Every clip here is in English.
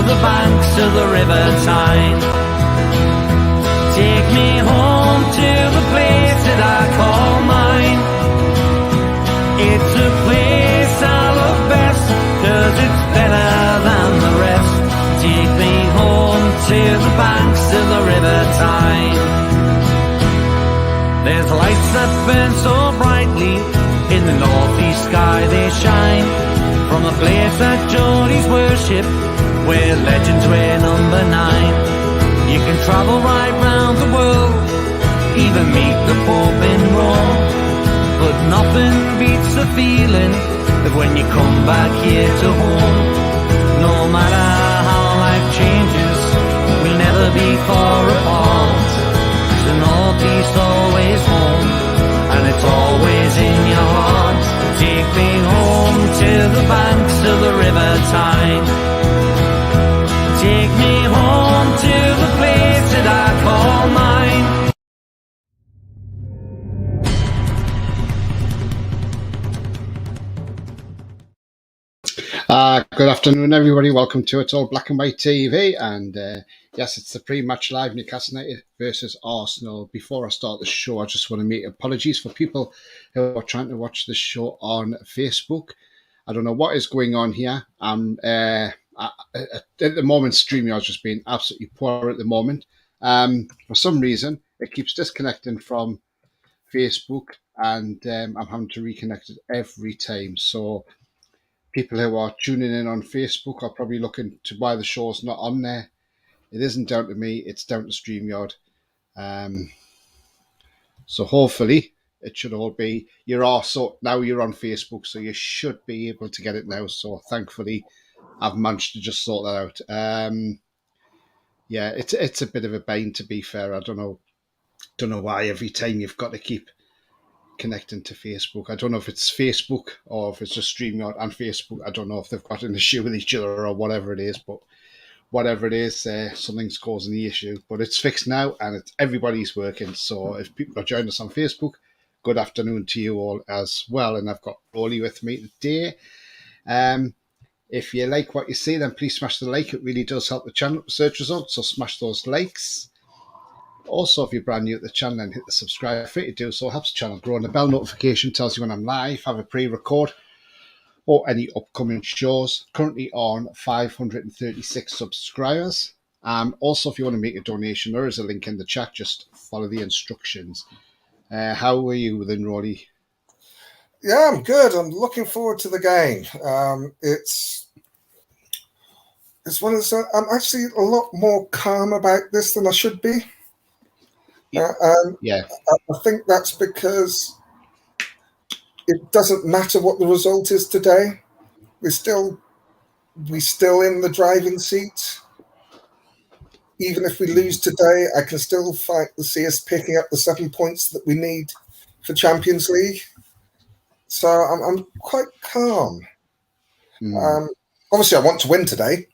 the banks of the River Tyne. Take me home to the place that I call mine. It's a place I love best, 'cause it's better than the rest. Take me home to the banks of the River Tyne. There's lights that burn so brightly, in the northeast sky they shine. From a place that Geordies worship, where legends wear number 9. You can travel right round the world, even meet the Pope in Rome. But nothing beats the feeling of when you come back here to home. No matter how life changes, we'll never be far apart. The northeast always home, and it's always in your heart. Take me home to the banks of the River Tyne. Take me home to the place that I call mine. Good afternoon, everybody. Welcome to It's All Black and White TV. And yes, it's the pre-match live, Newcastle United versus Arsenal. Before I start the show, I just want to make apologies for people who are trying to watch the show on Facebook. I don't know what is going on here. At the moment, StreamYard's just been absolutely poor at the moment. For some reason, it keeps disconnecting from Facebook, and I'm having to reconnect it every time. So people who are tuning in on Facebook are probably looking to why the show's not on there. It isn't down to me, it's down to StreamYard. So hopefully it should all be, now you're on Facebook, so you should be able to get it now. So thankfully I've managed to just sort that out. Yeah, it's a bit of a bane, to be fair. I don't know why every time you've got to keep connecting to Facebook. I don't know if it's Facebook or if it's just StreamYard and Facebook. I don't know if they've got an issue with each other or whatever it is, but whatever it is, something's causing the issue. But it's fixed now, and everybody's working. So if people are joining us on Facebook, good afternoon to you all as well. And I've got Roly with me today. If you like what you see, then please smash the like. It really does help the channel search results, so smash those likes. Also, if you're brand new at the channel, then hit the subscribe. Free to do so, helps the channel grow. And the bell notification tells you when I'm live, have a pre-record, or any upcoming shows. Currently on 536 subscribers. Also, if you want to make a donation, there is a link in the chat. Just follow the instructions. How are you then, Roly? Yeah, I'm good. I'm looking forward to the game. It's one of the. I'm actually a lot more calm about this than I should be. Yeah. I think that's because it doesn't matter what the result is today. We're still in the driving seat. Even if we lose today, I can still fight to see us picking up the 7 points that we need for Champions League. So I'm quite calm. Obviously, I want to win today,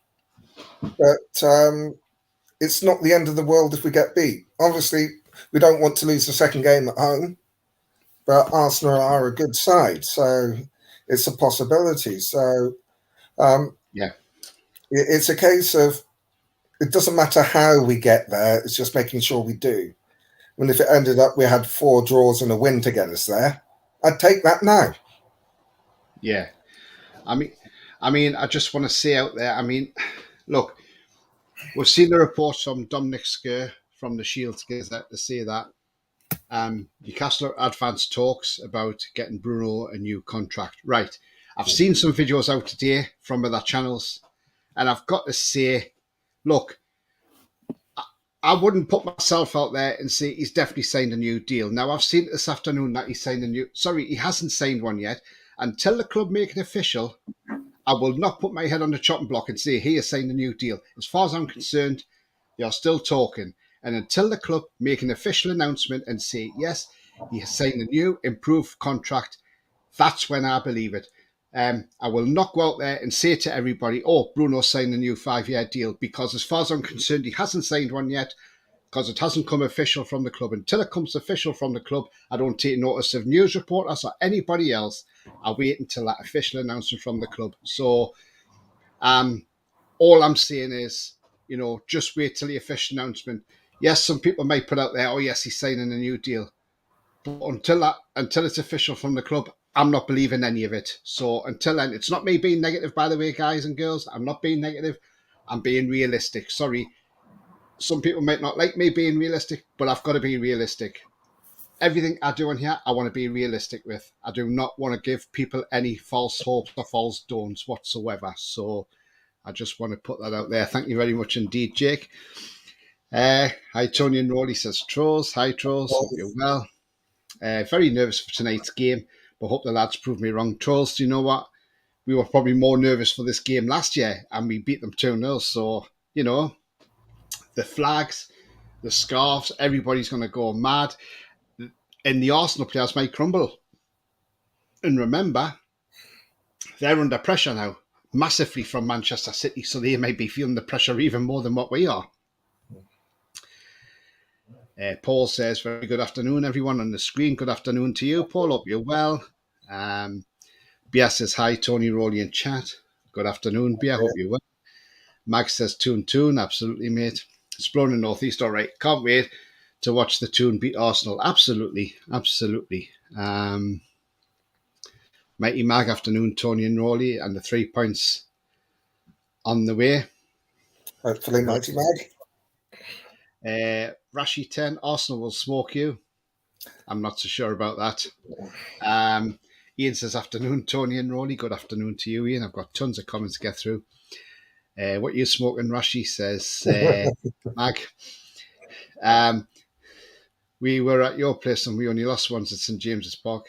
but it's not the end of the world if we get beat. Obviously, we don't want to lose the second game at home, but Arsenal are a good side, so it's a possibility. So, it's a case of it doesn't matter how we get there; it's just making sure we do. I mean, if it ended up we had 4 draws and a win to get us there, I'd take that now. Yeah, I mean, I just want to say out there. I mean, look, we've seen the reports from Dominic Sker from the Shields Gazette to say that Newcastle advanced talks about getting Bruno a new contract. Right. I've seen some videos out today from other channels, and I've got to say, look, I wouldn't put myself out there and say he's definitely signed a new deal. Now, I've seen this afternoon that he hasn't signed one yet. Until the club make it official, I will not put my head on the chopping block and say he has signed a new deal. As far as I'm concerned, they are still talking. And until the club make an official announcement and say, yes, he has signed a new improved contract, that's when I believe it. I will not go out there and say to everybody, oh, Bruno signed a new 5-year deal, because as far as I'm concerned, he hasn't signed one yet, because it hasn't come official from the club. Until it comes official from the club, I don't take notice of news reporters or anybody else. I'll wait until that official announcement from the club. So All I'm saying is, just wait till the official announcement. Yes, some people might put out there, oh yes, he's signing a new deal. But until it's official from the club, I'm not believing any of it. So until then, it's not me being negative, by the way, guys and girls. I'm not being negative. I'm being realistic. Sorry, some people might not like me being realistic, but I've got to be realistic. Everything I do in here, I want to be realistic with. I do not want to give people any false hopes or false dawns whatsoever. So I just want to put that out there. Thank you very much indeed, Jake. Hi, Tony and Roly says, Trolls. Hi, Trolls. Hope you're well. Very nervous for tonight's game, but hope the lads prove me wrong. Trolls, do you know what? We were probably more nervous for this game last year, and we beat them 2-0. So, the flags, the scarves, everybody's going to go mad. And the Arsenal players might crumble. And remember, they're under pressure now, massively from Manchester City, so they may be feeling the pressure even more than what we are. Paul says, very good afternoon, everyone on the screen. Good afternoon to you, Paul. Hope you're well. Bia says, hi, Tony, Roly, and chat. Good afternoon, Bia. Hope you're well. Mag says, Toon. Absolutely, mate. Exploring the Northeast. All right. Can't wait to watch the Toon beat Arsenal. Absolutely. Mighty Mag, afternoon, Tony and Roly, and the 3 points on the way. Hopefully, Mighty Mag. Rashi 10, Arsenal will smoke you. I'm not so sure about that. Ian says, afternoon, Tony and Roly. Good afternoon to you, Ian. I've got tons of comments to get through. What are you smoking, Rashi? Says Mag. We were at your place and we only lost once at St. James's Park.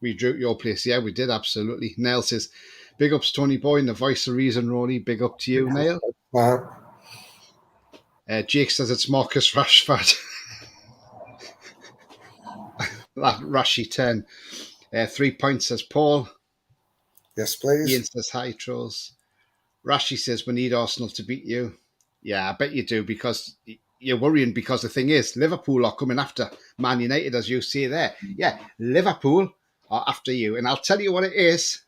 We drew at your place. Yeah, we did, absolutely. Neil says, big ups, Tony Boy, and the voice of reason, Roly. Big up to you, Neil. Wow. Jake says it's Marcus Rashford. That Rashi 10. 3 points, says Paul. Yes, please. Ian says, hi, Trolls. Rashi says, we need Arsenal to beat you. Yeah, I bet you do, because you're worrying, because the thing is, Liverpool are coming after Man United, as you see there. Yeah, Liverpool are after you. And I'll tell you what it is.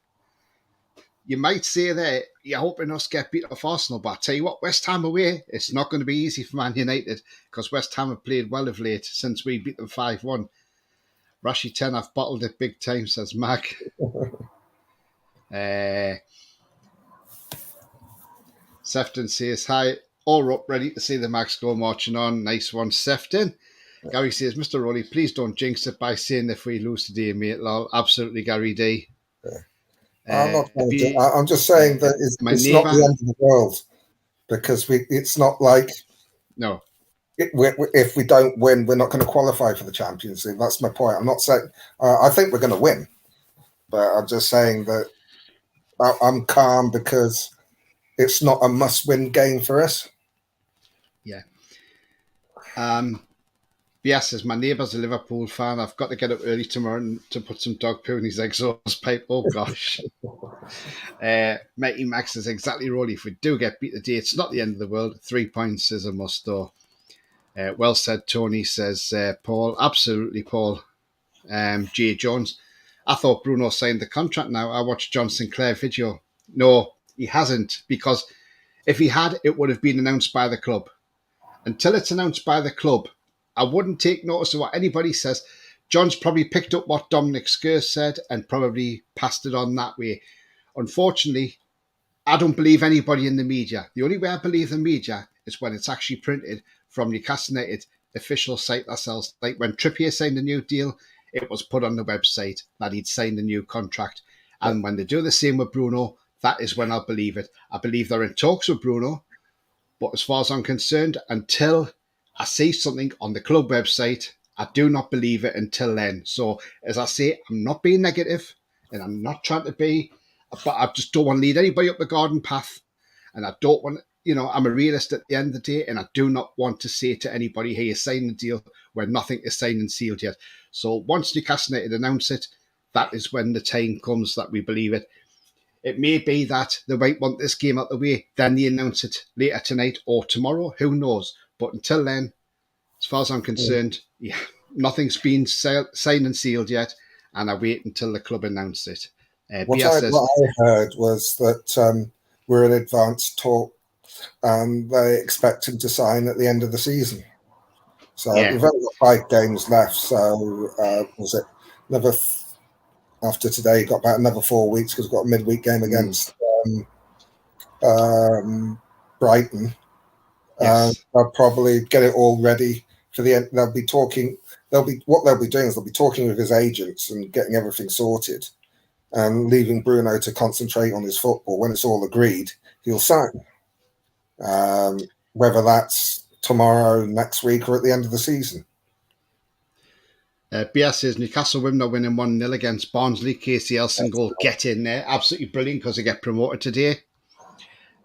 You might say there, you're hoping us get beat off Arsenal, but I'll tell you what, West Ham away, it's not going to be easy for Man United, because West Ham have played well of late since we beat them 5-1. Rashi 10, I've bottled it big time, says Mag. Sefton says, hi, all up, ready to see the Max go marching on. Nice one, Sefton. Gary says, Mr. Roly, please don't jinx it by saying if we lose today, mate. Lol. Absolutely, Gary D. I'm just saying that it's not the end of the world, because it's not like no. If we don't win, we're not going to qualify for the Champions League. That's my point. I'm not saying I think we're going to win, but I'm just saying that I'm calm because it's not a must-win game for us. Yeah. Yes, as my neighbour's a Liverpool fan, I've got to get up early tomorrow to put some dog poo in his exhaust pipe. Oh, gosh. Mighty Max is exactly right. If we do get beat today, it's not the end of the world. 3 points is a must, though. Well said, Tony, says Paul. Absolutely, Paul. Jay Jones. I thought Bruno signed the contract now. I watched John Sinclair video. No, he hasn't, because if he had, it would have been announced by the club. Until it's announced by the club, I wouldn't take notice of what anybody says. John's probably picked up what Dominic Skir said and probably passed it on that way. Unfortunately, I don't believe anybody in the media. The only way I believe the media is when it's actually printed from Newcastle United official site themselves. Like when Trippier signed a new deal, it was put on the website that he'd signed a new contract. And when they do the same with Bruno, that is when I'll believe it. I believe they're in talks with Bruno. But as far as I'm concerned, until I see something on the club website, I do not believe it until then. So, as I say, I'm not being negative and I'm not trying to be, but I just don't want to lead anybody up the garden path. And I don't want, I'm a realist at the end of the day, and I do not want to say to anybody, hey, you're signing a deal where nothing is signed and sealed yet. So, once Newcastle United announce it, that is when the time comes that we believe it. It may be that they might want this game out the way, then they announce it later tonight or tomorrow. Who knows? But until then, as far as I'm concerned, nothing's been signed and sealed yet, and I wait until the club announce it. What I heard was that we're in advanced talks and they expect him to sign at the end of the season. So Yeah. we've only got 5 games left. So was it another? After today, got about another 4 weeks because we've got a midweek game against Brighton. Yes. They'll probably get it all ready for the end. They'll be talking. What they'll be doing is they'll be talking with his agents and getting everything sorted, and leaving Bruno to concentrate on his football. When it's all agreed, he'll sign. Whether that's tomorrow, next week, or at the end of the season. BS says Newcastle women are winning 1-0 against Barnsley. Casey Elson goal, get in there. Absolutely brilliant because they get promoted today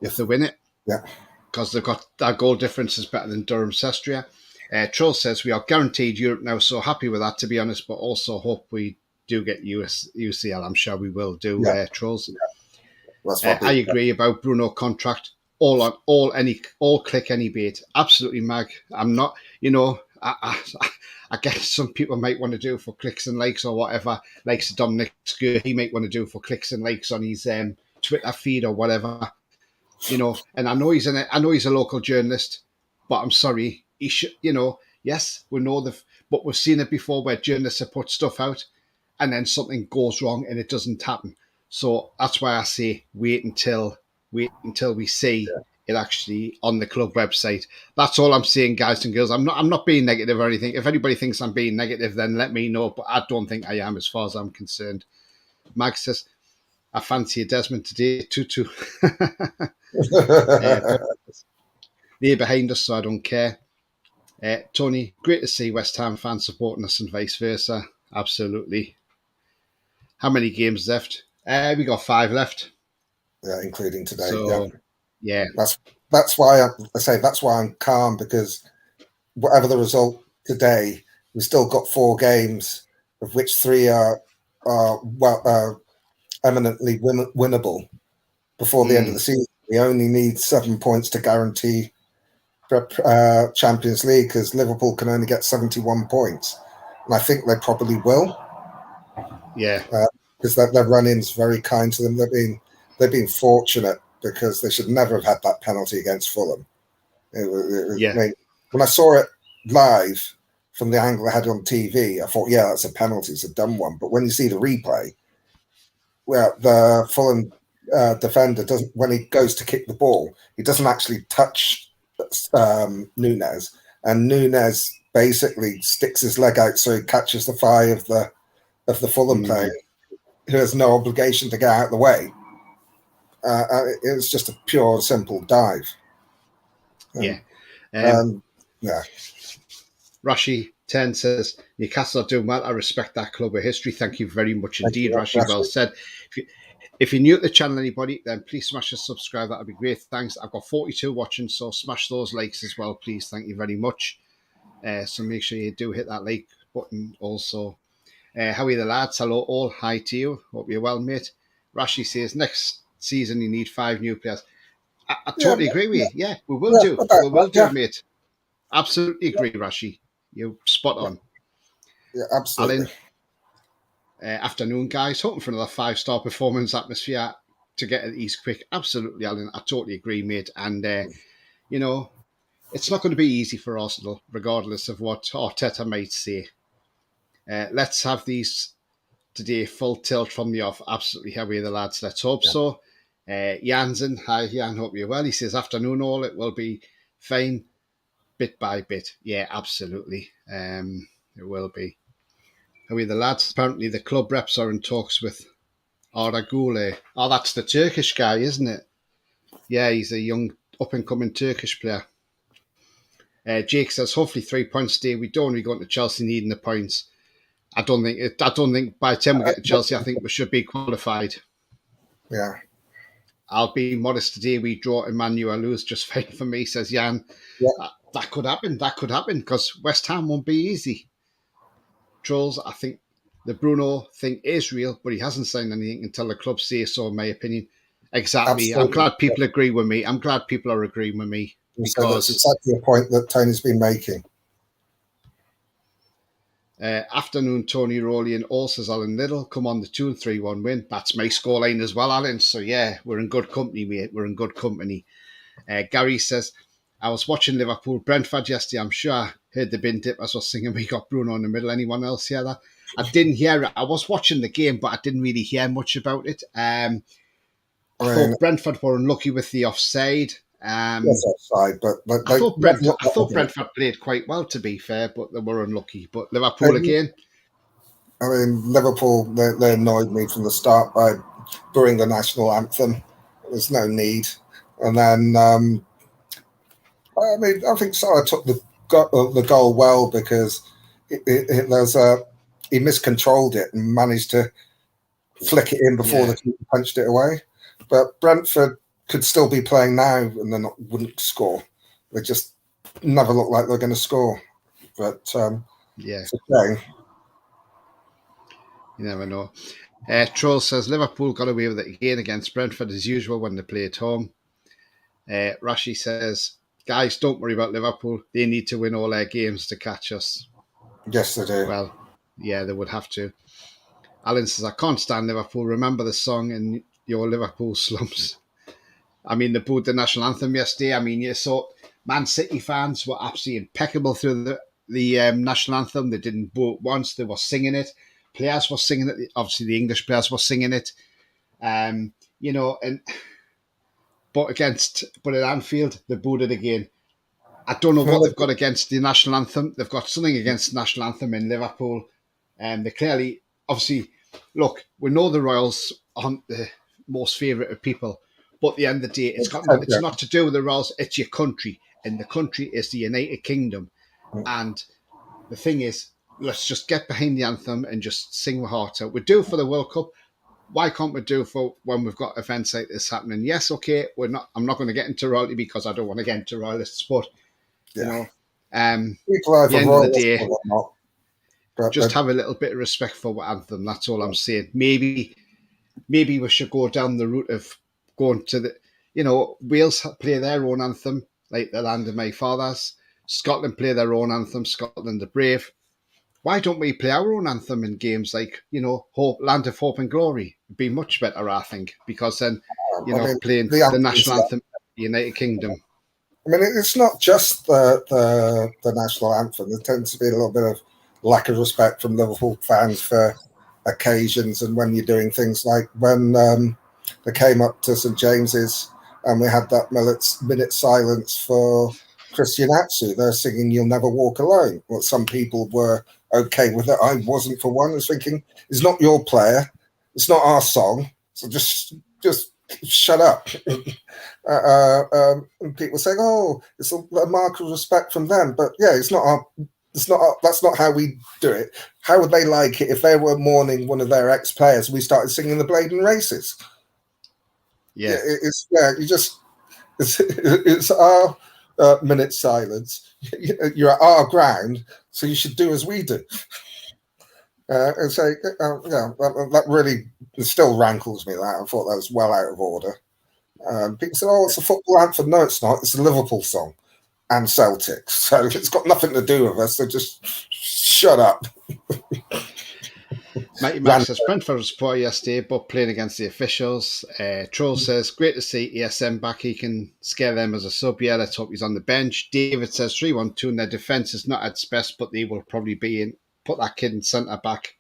if they win it. Yeah. Because they've got that goal difference is better than Durham Sestria. Troll says we are guaranteed Europe now, so happy with that, to be honest, but also hope we do get UCL. I'm sure we will do, Trolls. Yeah. I agree about Bruno contract. All click any bait. Absolutely, Mag. I'm not, I guess some people might want to do for clicks and likes or whatever, like Sir Dominic Skur, he might want to do for clicks and likes on his Twitter feed or whatever. And I know he's a local journalist, but I'm sorry, he should, yes, we know but we've seen it before where journalists have put stuff out and then something goes wrong and it doesn't happen. So that's why I say wait until we see it actually on the club website. That's all I'm saying, guys and girls. I'm not being negative or anything. If anybody thinks I'm being negative, then let me know. But I don't think I am, as far as I'm concerned. Mag says, I fancy a Desmond today, 2-2. They're behind us, so I don't care. Tony, great to see West Ham fans supporting us and vice versa. Absolutely. How many games left? We got 5 left. Yeah, including today. So, yeah. That's why that's why I'm calm, because whatever the result today, we've still got 4 games, of which 3 are eminently winnable before the end of the season. We only need 7 points to guarantee Champions League, because Liverpool can only get 71 points, and I think they probably will. Yeah, because their run-in's very kind to them. They've been fortunate, because they should never have had that penalty against Fulham. When I saw it live from the angle I had on TV, I thought, yeah, that's a penalty, it's a dumb one. But when you see the replay, where the Fulham defender doesn't, when he goes to kick the ball, he doesn't actually touch Nunes, and Nunes basically sticks his leg out so he catches the thigh of the Fulham player, who has no obligation to get out of the way. It was just a pure, simple dive. Yeah. Rashi 10 says, Newcastle are doing well. I respect that club of history. Thank you very much indeed, Rashi. Well said. If you're new to the channel, anybody, then please smash the subscribe. That would be great. Thanks. I've got 42 watching, so smash those likes as well, please. Thank you very much. So make sure you do hit that like button also. How are you, the lads? Hello all. Hi to you. Hope you're well, mate. Rashi says, next season you need 5 new players. I totally agree with you. Yeah, we will do. We will do, mate. Absolutely agree, Rashi. You're spot on. Yeah, absolutely. Alan, afternoon, guys. Hoping for another 5-star performance atmosphere to get at East quick. Absolutely, Alan. I totally agree, mate. And, it's not going to be easy for Arsenal, regardless of what Arteta might say. Let's have these today full tilt from the off. Absolutely, how are you, the lads? Let's hope so. Jansen, hi Jan, hope you're well. He says, afternoon all, it will be fine bit by bit. Yeah, absolutely. It will be. How are you, the lads? Apparently the club reps are in talks with Aragule. Oh, that's the Turkish guy, isn't it? Yeah, he's a young up-and-coming Turkish player. Jake says, hopefully 3 points today. We don't really go into Chelsea needing the points. I don't think by the time we get to Chelsea, I think we should be qualified. Yeah. I'll be modest today. We draw Emmanuel lose just fine for me, says Jan. Yeah. That could happen. That could happen, because West Ham won't be easy. Trolls, I think the Bruno thing is real, but he hasn't signed anything until the club say so, in my opinion. Exactly. Absolutely. I'm glad people agree with me. I'm glad people are agreeing with me. Because so that's exactly the point that Tony's been making. Afternoon, Tony, Roly and all, says Alan Little. Come on, the 2-3-1 win. That's my scoreline as well, Alan. So, yeah, we're in good company, mate. We're in good company. Gary says, I was watching Liverpool Brentford yesterday. I'm sure I heard the bin dippers were singing We Got Bruno in the Middle. Anyone else hear that? I didn't hear it. I was watching the game, but I didn't really hear much about it. I thought Brentford were unlucky with the offside. Yes, offside, but I thought they, Brentford played quite well, to be fair, but they were unlucky. But Liverpool and, again. I mean, Liverpool, they annoyed me from the start by booing the national anthem. There's no need. And then, I mean, I think Salah took the goal well because he miscontrolled it and managed to flick it in before the keeper punched it away. But Brentford could still be playing now and wouldn't score. They just never looked like they're going to score. But it's a shame. You never know. Troll says Liverpool got away with it again against Brentford as usual when they play at home. Rashi says, guys, don't worry about Liverpool. They need to win all their games to catch us. Yes, they do. Well, yeah, they would have to. Alan says, I can't stand Liverpool. Remember the song in your Liverpool slums. I mean, they booed the national anthem yesterday. I mean, you saw Man City fans were absolutely impeccable through the national anthem. They didn't boo it once. They were singing it. Players were singing it. Obviously, the English players were singing it. You know, but at Anfield, they booed it again. I don't know what they've got against the national anthem. They've got something against the national anthem in Liverpool. And they clearly, obviously, look, we know the Royals aren't the most favourite of people. But at the end of the day, it's not to do with the Royals, it's your country. And the country is the United Kingdom. And the thing is, let's just get behind the anthem and just sing our hearts out. We do for the World Cup. Why can't we do for when we've got events like this happening? Yes, okay, I'm not going to get into royalty because I don't want to get into royalists, but you know, people are at the end of the day, whatnot, just have a little bit of respect for what anthem. That's all I'm saying. Maybe we should go down the route of going to the, you know, Wales play their own anthem, like the land of my fathers. Scotland play their own anthem, Scotland the Brave. Why don't we play our own anthem in games like, you know, Land of Hope and Glory? It'd be much better, I think, because then, you know, playing the national anthem, United Kingdom. I mean, it's not just the national anthem. There tends to be a little bit of lack of respect from Liverpool fans for occasions, and when you're doing things like when they came up to St James's and we had that minute silence for Christian Atsu. They're singing You'll Never Walk Alone. Well, some people were okay with it. I wasn't, for one. I was thinking, it's not your player. It's not our song. So just shut up. And people saying, oh, it's a mark of respect from them. But yeah, that's not how we do it. How would they like it if they were mourning one of their ex-players and we started singing the Bladen Races? Yeah. It's our minute silence. You're at our ground, so you should do as we do. And say, that really still rankles me. That I thought that was well out of order. People said, "Oh, it's a football anthem." No, it's not. It's a Liverpool song and Celtic, so it's got nothing to do with us. So just shut up. Mighty Max says Brentford was poor yesterday, but playing against the officials. Troll says, great to see ESM back. He can scare them as a sub. Yeah, let's hope he's on the bench. David says 3-1-2 and their defence is not at its best, but they will probably be in. Put that kid in centre back.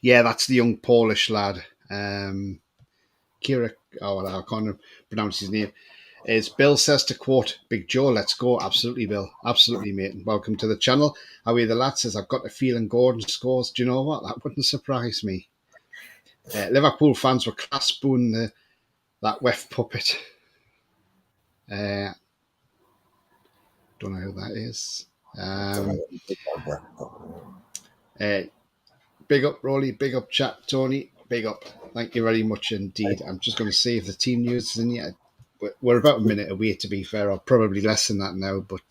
Yeah, that's the young Polish lad. Kira, I can't pronounce his name. As Bill says to quote Big Joe, let's go. Absolutely, Bill. Absolutely, mate. And welcome to the channel. Howie the lad says, I've got a feeling Gordon scores. Do you know what? That wouldn't surprise me. Liverpool fans were class booing that Wef puppet. Don't know who that is. Big up, Roly. Big up, chat. Tony. Big up. Thank you very much indeed. I'm just going to see if the team news is in yet. We're about a minute away, to be fair, or probably less than that now, but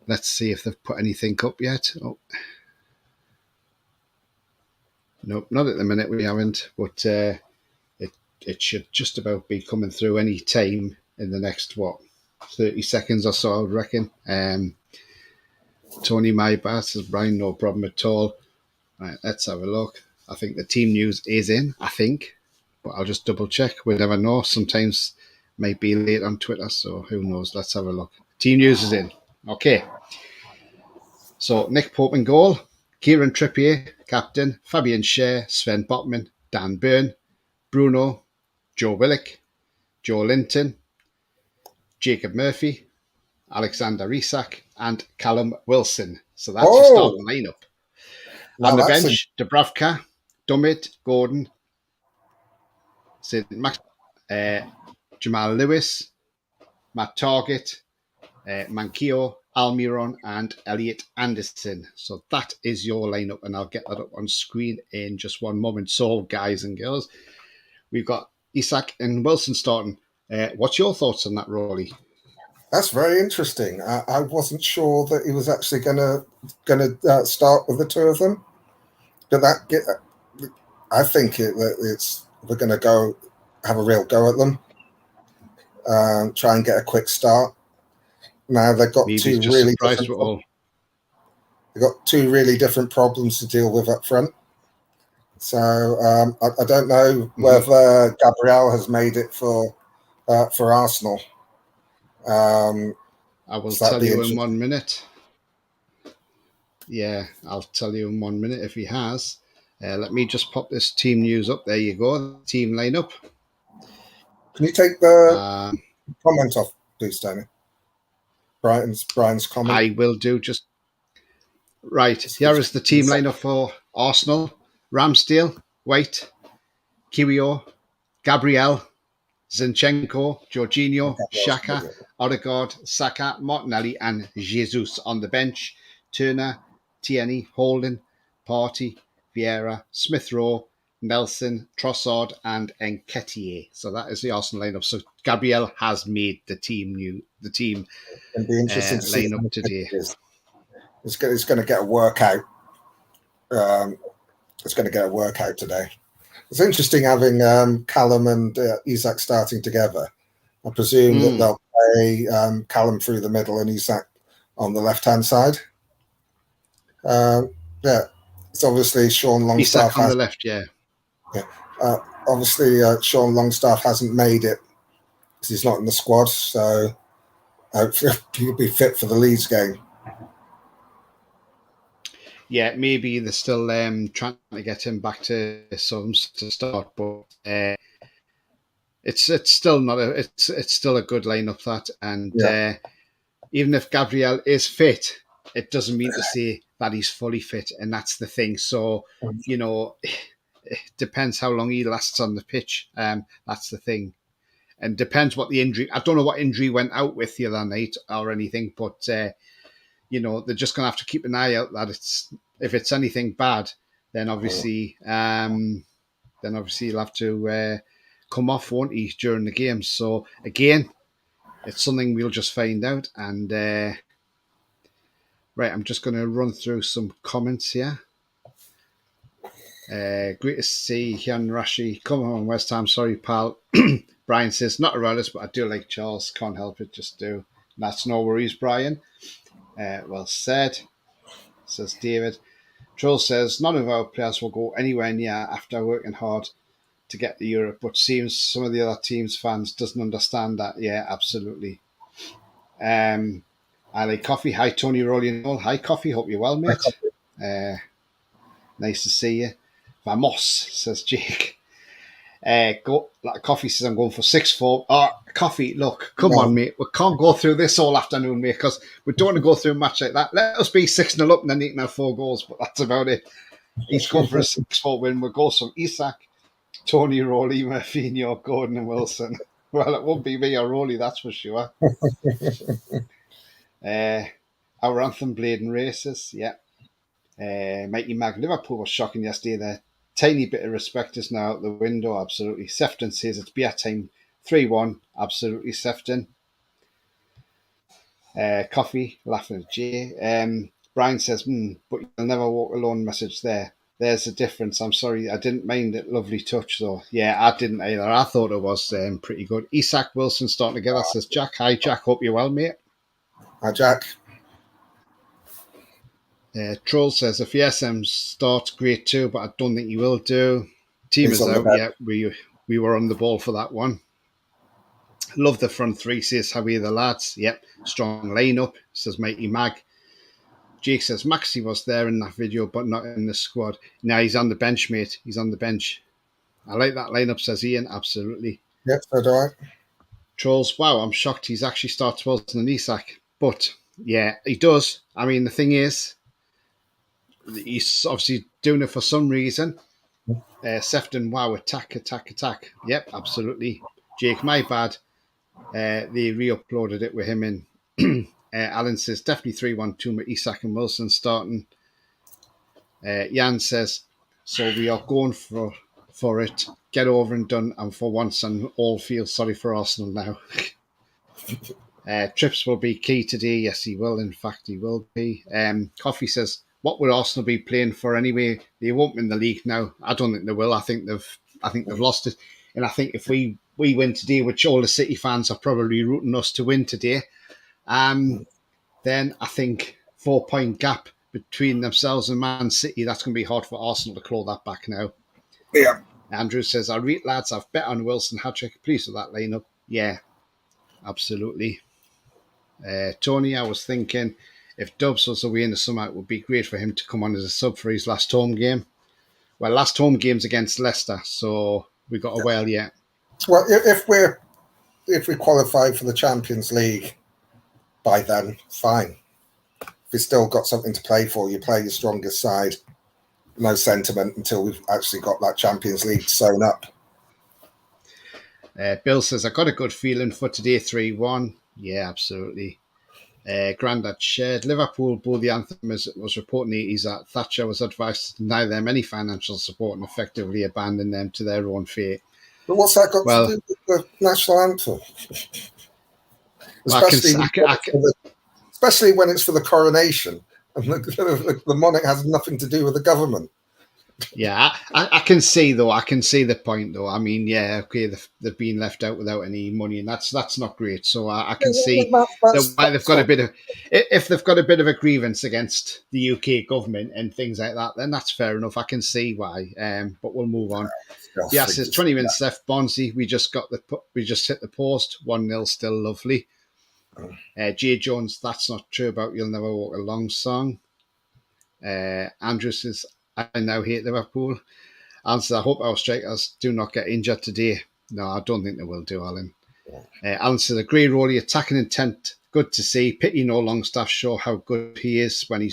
let's see if they've put anything up yet. Oh. Nope, not at the minute we haven't, but it should just about be coming through any time in the next, 30 seconds or so, I would reckon. Tony Mybat says, Brian, no problem at all. Right, let's have a look. I think the team news is in, but I'll just double check. We'll never know. Sometimes Might be late on Twitter, so who knows? Let's have a look. Team news is in. Okay. So Nick Pope in goal, Kieran Trippier, captain, Fabian Schär, Sven Botman, Dan Burn, Bruno, Joe Willock, Joe Linton, Jacob Murphy, Alexander Isak, and Callum Wilson. So that's your starting lineup. On the bench, Dubravka, Dummett, Gordon, St. Max, Jamal Lewis, Matt Targett, Manquillo, Almiron, and Elliot Anderson. So that is your lineup, and I'll get that up on screen in just one moment. So, guys and girls, we've got Isak and Wilson starting. What's your thoughts on that, Roly? That's very interesting. I wasn't sure that he was actually going to start with the two of them, but I think we're going to go have a real go at them, try and get a quick start. Now they've got two really different problems to deal with up front. So I don't know whether Gabriel has made it for Arsenal. I will tell you in 1 minute. Yeah, I'll tell you in 1 minute if he has. Let me just pop this team news up. There you go, team lineup. Can you take the comment off, please, Tony? Brian's comment. I will do. Just right. Here is the team lineup for Arsenal: Ramsdale, White, Kiwior, Gabriel, Zinchenko, Jorginho, Xhaka, Odegaard, Saka, Martinelli, and Jesus. On the bench: Turner, Tierney, Holden, Partey, Vieira, Smith Rowe, Nelson, Trossard, and Nketiah. So that is the Arsenal lineup. So Gabriel has made the team lineup today. It's going to get a workout. It's going to get a workout today. It's interesting having Callum and Isak starting together. I presume that they'll play Callum through the middle and Isak on the left-hand side. It's obviously Sean Longstaff. Isak on the left, yeah. Obviously, Sean Longstaff hasn't made it because he's not in the squad, so hopefully he'll be fit for the Leeds game. Yeah, maybe they're still trying to get him back to start, but it's still not it's still a good lineup that, and even if Gabriel is fit, it doesn't mean to say that he's fully fit, and that's the thing. So it depends how long he lasts on the pitch. That's the thing, and depends what the injury. I don't know what injury went out with the other night or anything, but. They're just going to have to keep an eye out that if it's anything bad, then obviously he'll have to come off, won't he, during the game? So again, it's something we'll just find out. And right, I'm just going to run through some comments here. Great to see Hyun Rashi. Come on, West Ham. Sorry, pal. Brian says, not a royalist, but I do like Charles. Can't help it, just do. That's no worries, Brian. Well said, says David. Troll says, none of our players will go anywhere near after working hard to get to Europe, but seems some of the other teams' fans doesn't understand that. Yeah, absolutely. I like Coffee. Hi, Tony, Roly and all. Hi, Coffee. Hope you're well, mate. Nice to see you. Vamos, says Jake. Coffee says I'm going for 6-4. Coffee, look, come on, mate. We can't go through this all afternoon, mate, because we don't want to go through a match like that. Let us be 6-0 up and then he can have 4 goals, but that's about it. He's going for a 6-4 win. We'll go from Isak, Tony, Roly, Murphinho, Gordon and Wilson. Well, it won't be me or Roly, that's for sure. Our anthem, Blade and Races, yeah. Mikey Mag, Liverpool was shocking yesterday there. Tiny bit of respect is now out the window, absolutely. Sefton says it's beer time, 3-1, absolutely, Sefton. Coffee, laughing at Jay. Brian says, but you'll never walk alone message there. There's a difference. I'm sorry, I didn't mind it. Lovely touch, though. Yeah, I didn't either. I thought it was pretty good. Isak Wilson starting together, says Jack. Hi, Jack. Hope you're well, mate. Hi, Jack. Troll says, if ESM starts, great too, but I don't think he will do. Team is out. Yeah, we were on the ball for that one. Love the front three, says how are the lads? Yep, strong lineup, says Mighty Mag. Jake says Maxi was there in that video, but not in the squad. Now he's on the bench, mate. He's on the bench. I like that lineup, says Ian. Absolutely. Yep, so do I. Trolls, wow, I'm shocked he's actually started Wilson and Isak. But yeah, he does. I mean, the thing is, he's obviously doing it for some reason. Sefton, wow, attack. Yep, absolutely. Jake, my bad. They re-uploaded it with him in. Alan says definitely 3-1-2 with Isak and Wilson starting. Jan says, so we are going for it. Get over and done, and for once and all feel sorry for Arsenal now. Trips will be key today. Yes, he will. In fact, he will be. Coffee says, what would Arsenal be playing for anyway? They won't win the league now. I don't think they will. I think they've lost it. And I think if we win today, which all the City fans are probably rooting us to win today, then I think 4-point gap between themselves and Man City, that's going to be hard for Arsenal to claw that back now. Yeah. Andrew says, I read, lads, I've bet on Wilson hat-trick. Pleased with that lineup. Yeah, absolutely. Tony, I was thinking if Dubs was away in the summer, it would be great for him to come on as a sub for his last home game. Well, last home game's against Leicester, so we got a while yet. Well, if we qualify for the Champions League by then, fine. If you still got something to play for, you play your strongest side. No sentiment until we've actually got that Champions League sewn up. Bill says, I got a good feeling for today, 3-1. Yeah, absolutely. Grandad shared. Liverpool blew the anthem as it was reporting is that Thatcher was advised to deny them any financial support and effectively abandon them to their own fate. But what's that got to do with the national anthem? Especially when it's for the coronation and the monarch has nothing to do with the government. Yeah, I can see the point though. I mean, yeah, okay, they've been left out without any money, and that's not great. So I can see why they've got a bit of, if they've got a bit of a grievance against the UK government and things like that, then that's fair enough. I can see why. But we'll move on. Yeah, there's 20 minutes left. Bonzi, we just hit the post. 1-0, still lovely. Jay Jones, that's not true about You'll Never Walk Along song. Andrew says, I now hate Liverpool. Answer, I hope our strikers do not get injured today. No, I don't think they will do, Alan. Alan says, agree, Roly, attacking intent, good to see. Pity no Longstaff show how good he is when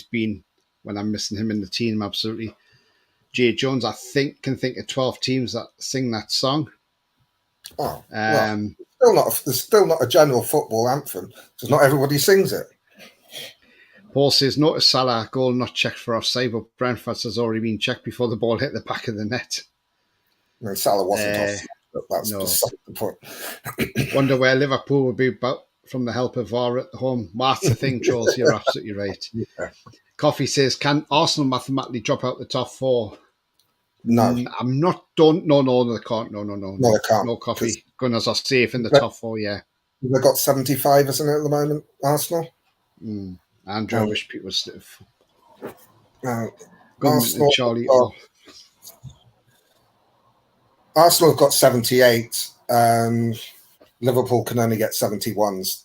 I'm missing him in the team, absolutely. Jay Jones, I can think of 12 teams that sing that song. Oh, well, there's still not a general football anthem, because not everybody sings it. Paul says, notice Salah goal not checked for offside, but Brentford's has already been checked before the ball hit the back of the net. No, Salah wasn't offside, but that's beside the point. Wonder where Liverpool would be about from the help of VAR at home. Well, that's the thing, Trolls, you're absolutely right. Yeah. Coffee says, can Arsenal mathematically drop out the top four? No. I'm not done. No, they can't. No, they can't. No, Coffee. Gunners are safe in the top four, yeah. They've got 75, isn't it, at the moment, Arsenal? Andrew, I wish people would stiff. Arsenal, Charlie. Arsenal have got 78. Liverpool can only get 71s.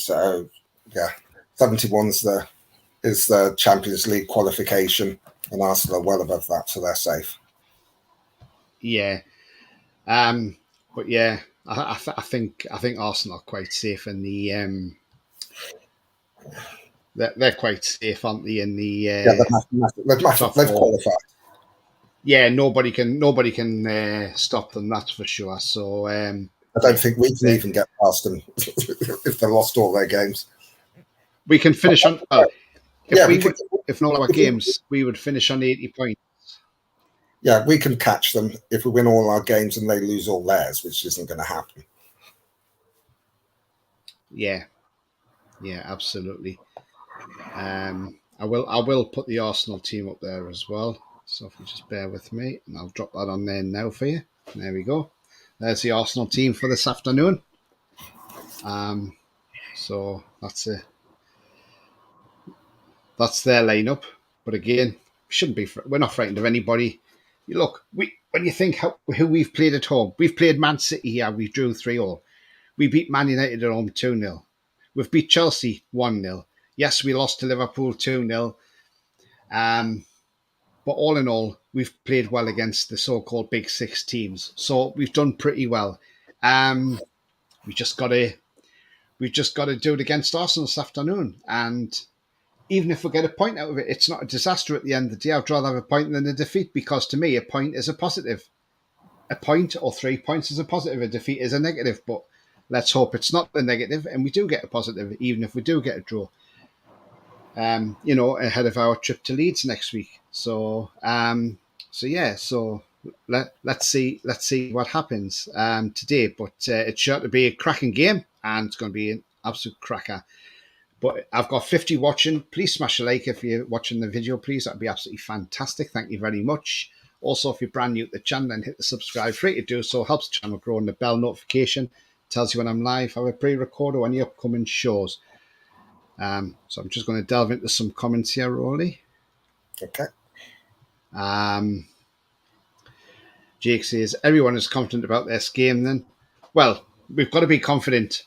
So, yeah, 71s is the Champions League qualification, and Arsenal are well above that, so they're safe. Yeah. But yeah, I think Arsenal are quite safe in the they're quite safe, aren't they? In the they've qualified. Yeah, nobody can stop them. That's for sure. So I don't think we can even get past them if they lost all their games. We can finish on. If not our games, we would finish on 80 points. Yeah, we can catch them if we win all our games and they lose all theirs, which isn't going to happen. Yeah, absolutely. I will put the Arsenal team up there as well. So if you just bear with me, and I'll drop that on there now for you. There we go. There's the Arsenal team for this afternoon. So that's their lineup. But again, we're not frightened of anybody. Look, when you think who we've played at home, we've played Man City here. We drew 3-3. We beat Man United at home 2-0. We've beat Chelsea 1-0. Yes, we lost to Liverpool 2-0. But all in all, we've played well against the so-called Big Six teams. So we've done pretty well. We just got to do it against Arsenal this afternoon. And even if we get a point out of it, it's not a disaster at the end of the day. I'd rather have a point than a defeat, because to me, a point is a positive. A point or 3 points is a positive. A defeat is a negative. But let's hope it's not the negative and we do get a positive, even if we do get a draw. Ahead of our trip to Leeds next week. So let's see what happens today. But it's sure to be a cracking game, and it's going to be an absolute cracker. But I've got 50 watching. Please smash a like if you're watching the video, please. That'd be absolutely fantastic. Thank you very much. Also, if you're brand new to the channel, then hit the subscribe. Free to do so. Helps the channel grow, and the bell notification tells you when I'm live, have a pre-record, or any upcoming shows. So I'm just going to delve into some comments here, Roly. Okay. Jake says, everyone is confident about this game then. Well, we've got to be confident.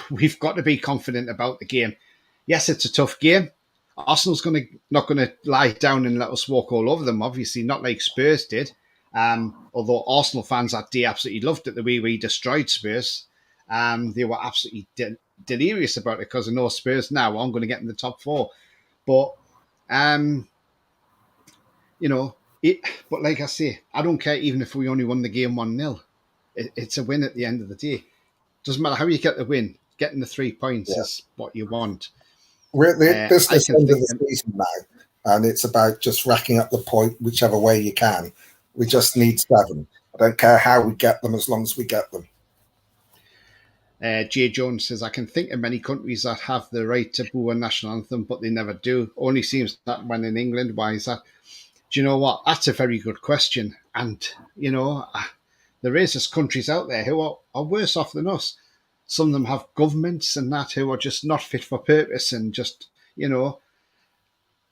We've got to be confident about the game. Yes, it's a tough game. Arsenal's not going to lie down and let us walk all over them, obviously, not like Spurs did. Although Arsenal fans that day absolutely loved it, the way we destroyed Spurs. They were absolutely delirious about it because I know Spurs now aren't going to get in the top 4. But, but like I say, I don't care even if we only won the game 1-0. It's a win at the end of the day. Doesn't matter how you get the win. Getting the 3 points is what you want. We're at the business end of the season now, and it's about just racking up the point whichever way you can. We just need 7. I don't care how we get them as long as we get them. Jay Jones says, I can think of many countries that have the right to boo a national anthem, but they never do. Only seems that when in England. Why is that? Do you know what? That's a very good question. And, there is just countries out there who are worse off than us. Some of them have governments and that who are just not fit for purpose and just,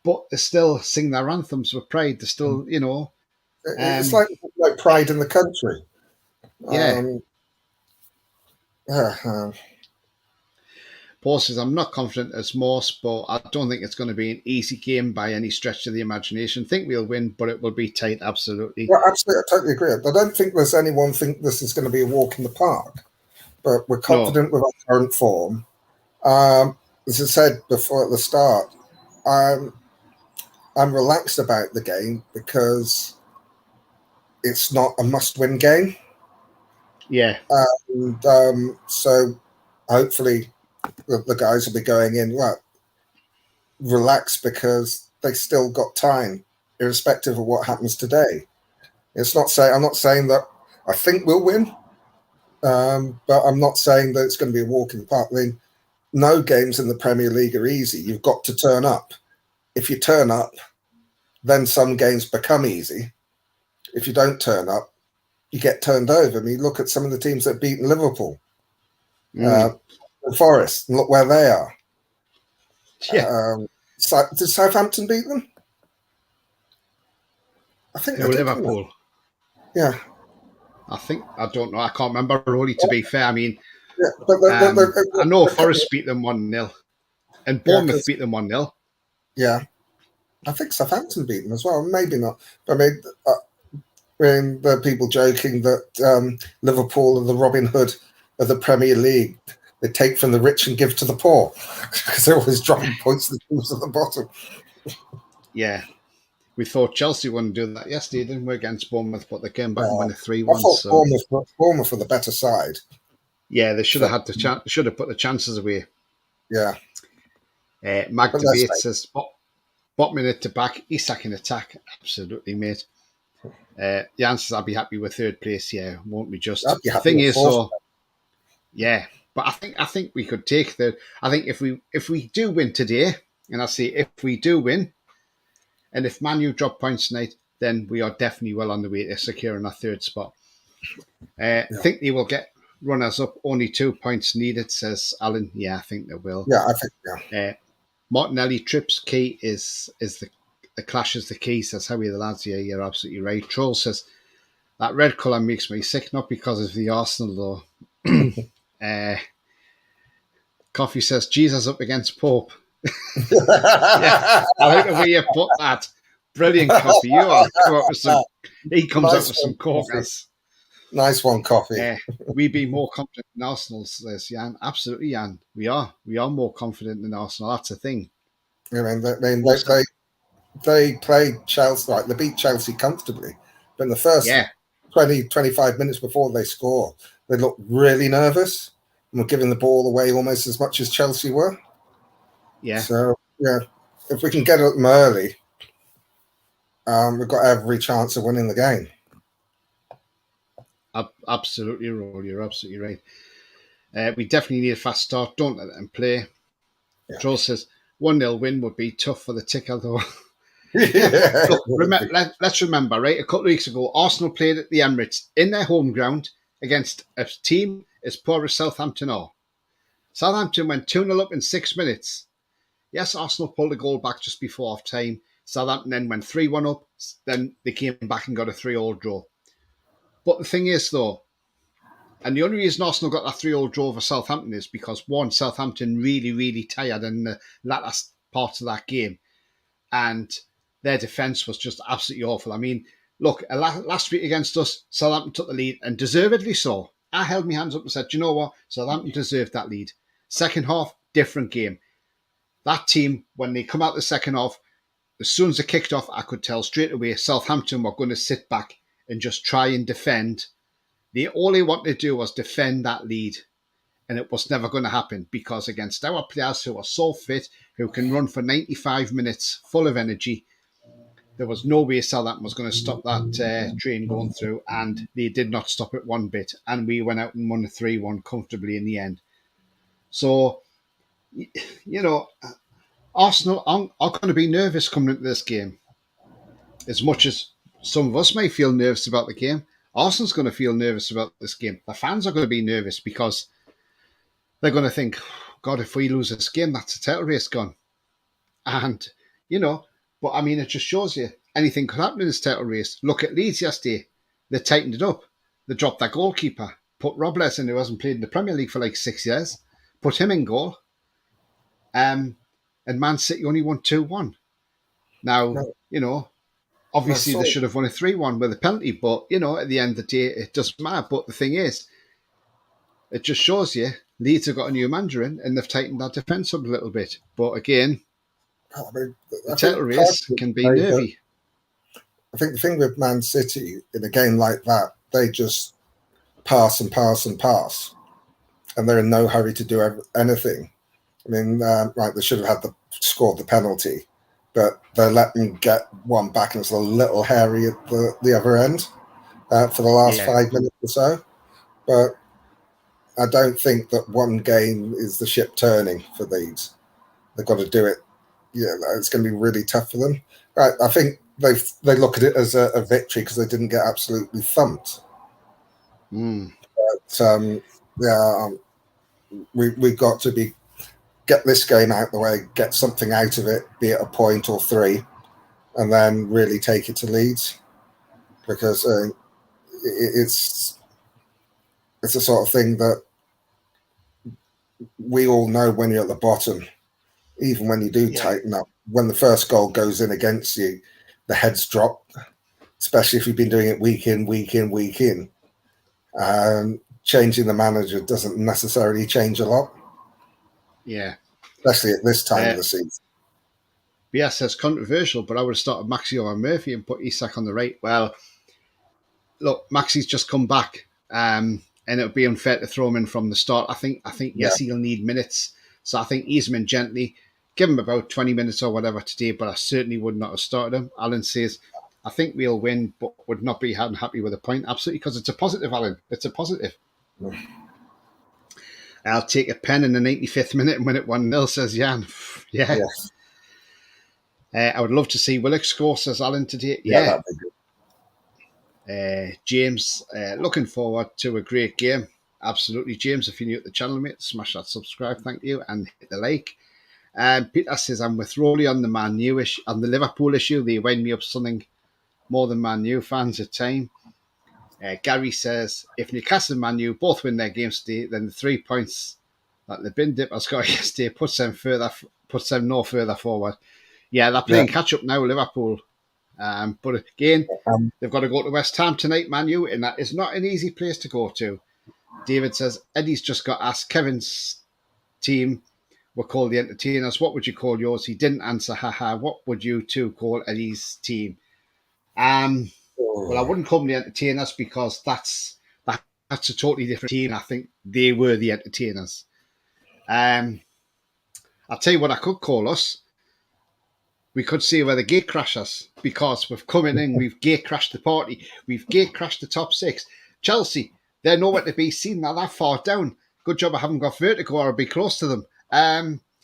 but they still sing their anthems with pride. They still, It's like pride in the country. Yeah. Paul says, I'm not confident as Morse, but I don't think it's going to be an easy game by any stretch of the imagination. I think we'll win, but it will be tight, absolutely. Well, absolutely, I totally agree. I don't think there's anyone think this is going to be a walk in the park, but we're confident with our current form. As I said before at the start, I'm relaxed about the game because it's not a must-win game. Yeah. And so hopefully the guys will be going in relaxed because they still got time, irrespective of what happens today. I'm not saying that I think we'll win, but I'm not saying that it's going to be a walk in the park. I mean, no games in the Premier League are easy. You've got to turn up. If you turn up, then some games become easy. If you don't turn up, you get turned over. I mean, look at some of the teams that beat Liverpool, Forest, and look where they are. Yeah. Did Southampton beat them? I think they did, Liverpool. Yeah. I don't know. I can't remember, Roly, to be fair. I mean, I know Forest beat them 1-0 and Bournemouth beat them 1-0. Yeah. I think Southampton beat them as well. Maybe not. I mean, there are people joking that Liverpool are the Robin Hood of the Premier League. They take from the rich and give to the poor because they're always dropping points to the teams at the bottom. Yeah. We thought Chelsea wouldn't do that yesterday, didn't we, against Bournemouth, but they came back and won a 3-1. I thought Bournemouth were the better side. Yeah, they should have had the should have put the chances away. Yeah. Mag Debate says, bottom minute to back, Isak in attack. Absolutely, mate. The answer is I'll be happy with third place, yeah, won't we just? The thing is, yeah, but I think we could take third. I think if we do win today, and I say if we do win, and if Man U drop points tonight, then we are definitely well on the way to securing our third spot. I think they will get runners up, only 2 points needed, says Alan. Yeah, I think they will. Yeah, I think, Martinelli trips key is the clash is the key, says Howie the lads. Yeah, you're absolutely right. Troll says that red colour makes me sick, not because of the Arsenal though. Coffee says Jesus up against Pope. Yeah, I like the way you put that. Brilliant, Coffee. You are. He comes up Nice with one, some Coffee. corkers. Nice one, Coffee. We be more confident in Arsenal, says Jan. Absolutely, Jan. We are. We are more confident in Arsenal. That's the thing. I mean, they played Chelsea, right? They beat Chelsea comfortably. But in the first 20, 25 minutes before they score, they looked really nervous and were giving the ball away almost as much as Chelsea were. Yeah. So, yeah, if we can get at them early, we've got every chance of winning the game. Absolutely, Roly. You're absolutely right. We definitely need a fast start. Don't let them play. Yeah. Joel says 1-0 win would be tough for the ticker, though. Yeah. Look, let's remember, right? A couple of weeks ago, Arsenal played at the Emirates in their home ground against a team as poor as Southampton are. Southampton went 2-0 up in 6 minutes. Yes, Arsenal pulled a goal back just before half time. Southampton then went 3-1 up. Then they came back and got a 3-3 draw. But the thing is, though, and the only reason Arsenal got that 3-3 draw for Southampton is because, one, Southampton really, really tired in the last part of that game. And their defence was just absolutely awful. I mean, look, last week against us, Southampton took the lead, and deservedly so. I held my hands up and said, do you know what? Southampton deserved that lead. Second half, different game. That team, when they come out the second half, as soon as they kicked off, I could tell straight away Southampton were going to sit back and just try and defend. All they wanted to do was defend that lead. And it was never going to happen because against our players who are so fit, who can run for 95 minutes full of energy, there was no way Southampton was going to stop that train going through, and they did not stop it one bit. And we went out and won a 3-1 comfortably in the end. So, you know, Arsenal are going to be nervous coming into this game. As much as some of us may feel nervous about the game, Arsenal's going to feel nervous about this game. The fans are going to be nervous because they're going to think, God, if we lose this game, that's a title race gone. And, you know, but I mean, it just shows you anything could happen in this title race. Look at Leeds yesterday. They tightened it up. They dropped their goalkeeper, put Robles in, who hasn't played in the Premier League for like 6 years, put him in goal. And Man City only won 2-1. Now, you know, obviously they should have won a 3-1 with a penalty, but, you know, at the end of the day, it doesn't matter. But the thing is, it just shows you Leeds have got a new manager in and they've tightened that defence up a little bit. But again, the title race can be nervy. I think the thing with Man City in a game like that, they just pass and pass and pass. And they're in no hurry to do anything. I mean, they should have scored the penalty, but they let them get one back and it's a little hairy at the other end for the last 5 minutes or so. But I don't think that one game is the ship turning for Leeds. They've got to do it. Yeah, it's going to be really tough for them. I think they look at it as a victory because they didn't get absolutely thumped. But we've got to get this game out the way, get something out of it, be it a point or 3, and then really take it to Leeds because it's the sort of thing that we all know when you're at the bottom, even when you do tighten up, when the first goal goes in against you, the heads drop, especially if you've been doing it week in, week in, week in. Changing the manager doesn't necessarily change a lot. Yeah. Especially at this time of the season. Yes, that's controversial, but I would have started Maxi over Murphy and put Isak on the right. Well, look, Maxi's just come back, and it would be unfair to throw him in from the start. I think yes, he'll need minutes. So I think ease him in gently, give him about 20 minutes or whatever today, but I certainly would not have started him. Alan says, I think we'll win, but would not be happy with a point. Absolutely, because it's a positive, Alan. It's a positive. I'll take a pen in the 95th minute and win it 1-0, says Jan. Yeah. Yes. I would love to see Willock score, says Alan today. Yeah, that'd be good. James, looking forward to a great game. Absolutely, James. If you're new at the channel, mate, smash that subscribe, thank you, and hit the like. Peter says, I'm with Roly on the Man U on the Liverpool issue. They wind me up something more than Man U fans at time. Gary says, if Newcastle and Man U both win their games today, then the 3 points that the bin dippers got yesterday puts them no further forward. Yeah, they're playing catch up now, Liverpool. But again, they've got to go to West Ham tonight, Man U, and that is not an easy place to go to. David says, Eddie's just got asked Kevin's team were called the Entertainers. What would you call yours? He didn't answer. Haha. What would you two call Eddie's team? Well, I wouldn't call them the Entertainers because that's a totally different team. I think they were the Entertainers. I'll tell you what I could call us. We could say we're the gate crashers because we've come in, we've gate crashed the party. We've gate crashed the top six. Chelsea, they're nowhere to be seen. They're that far down. Good job I haven't got vertigo or I'll be close to them.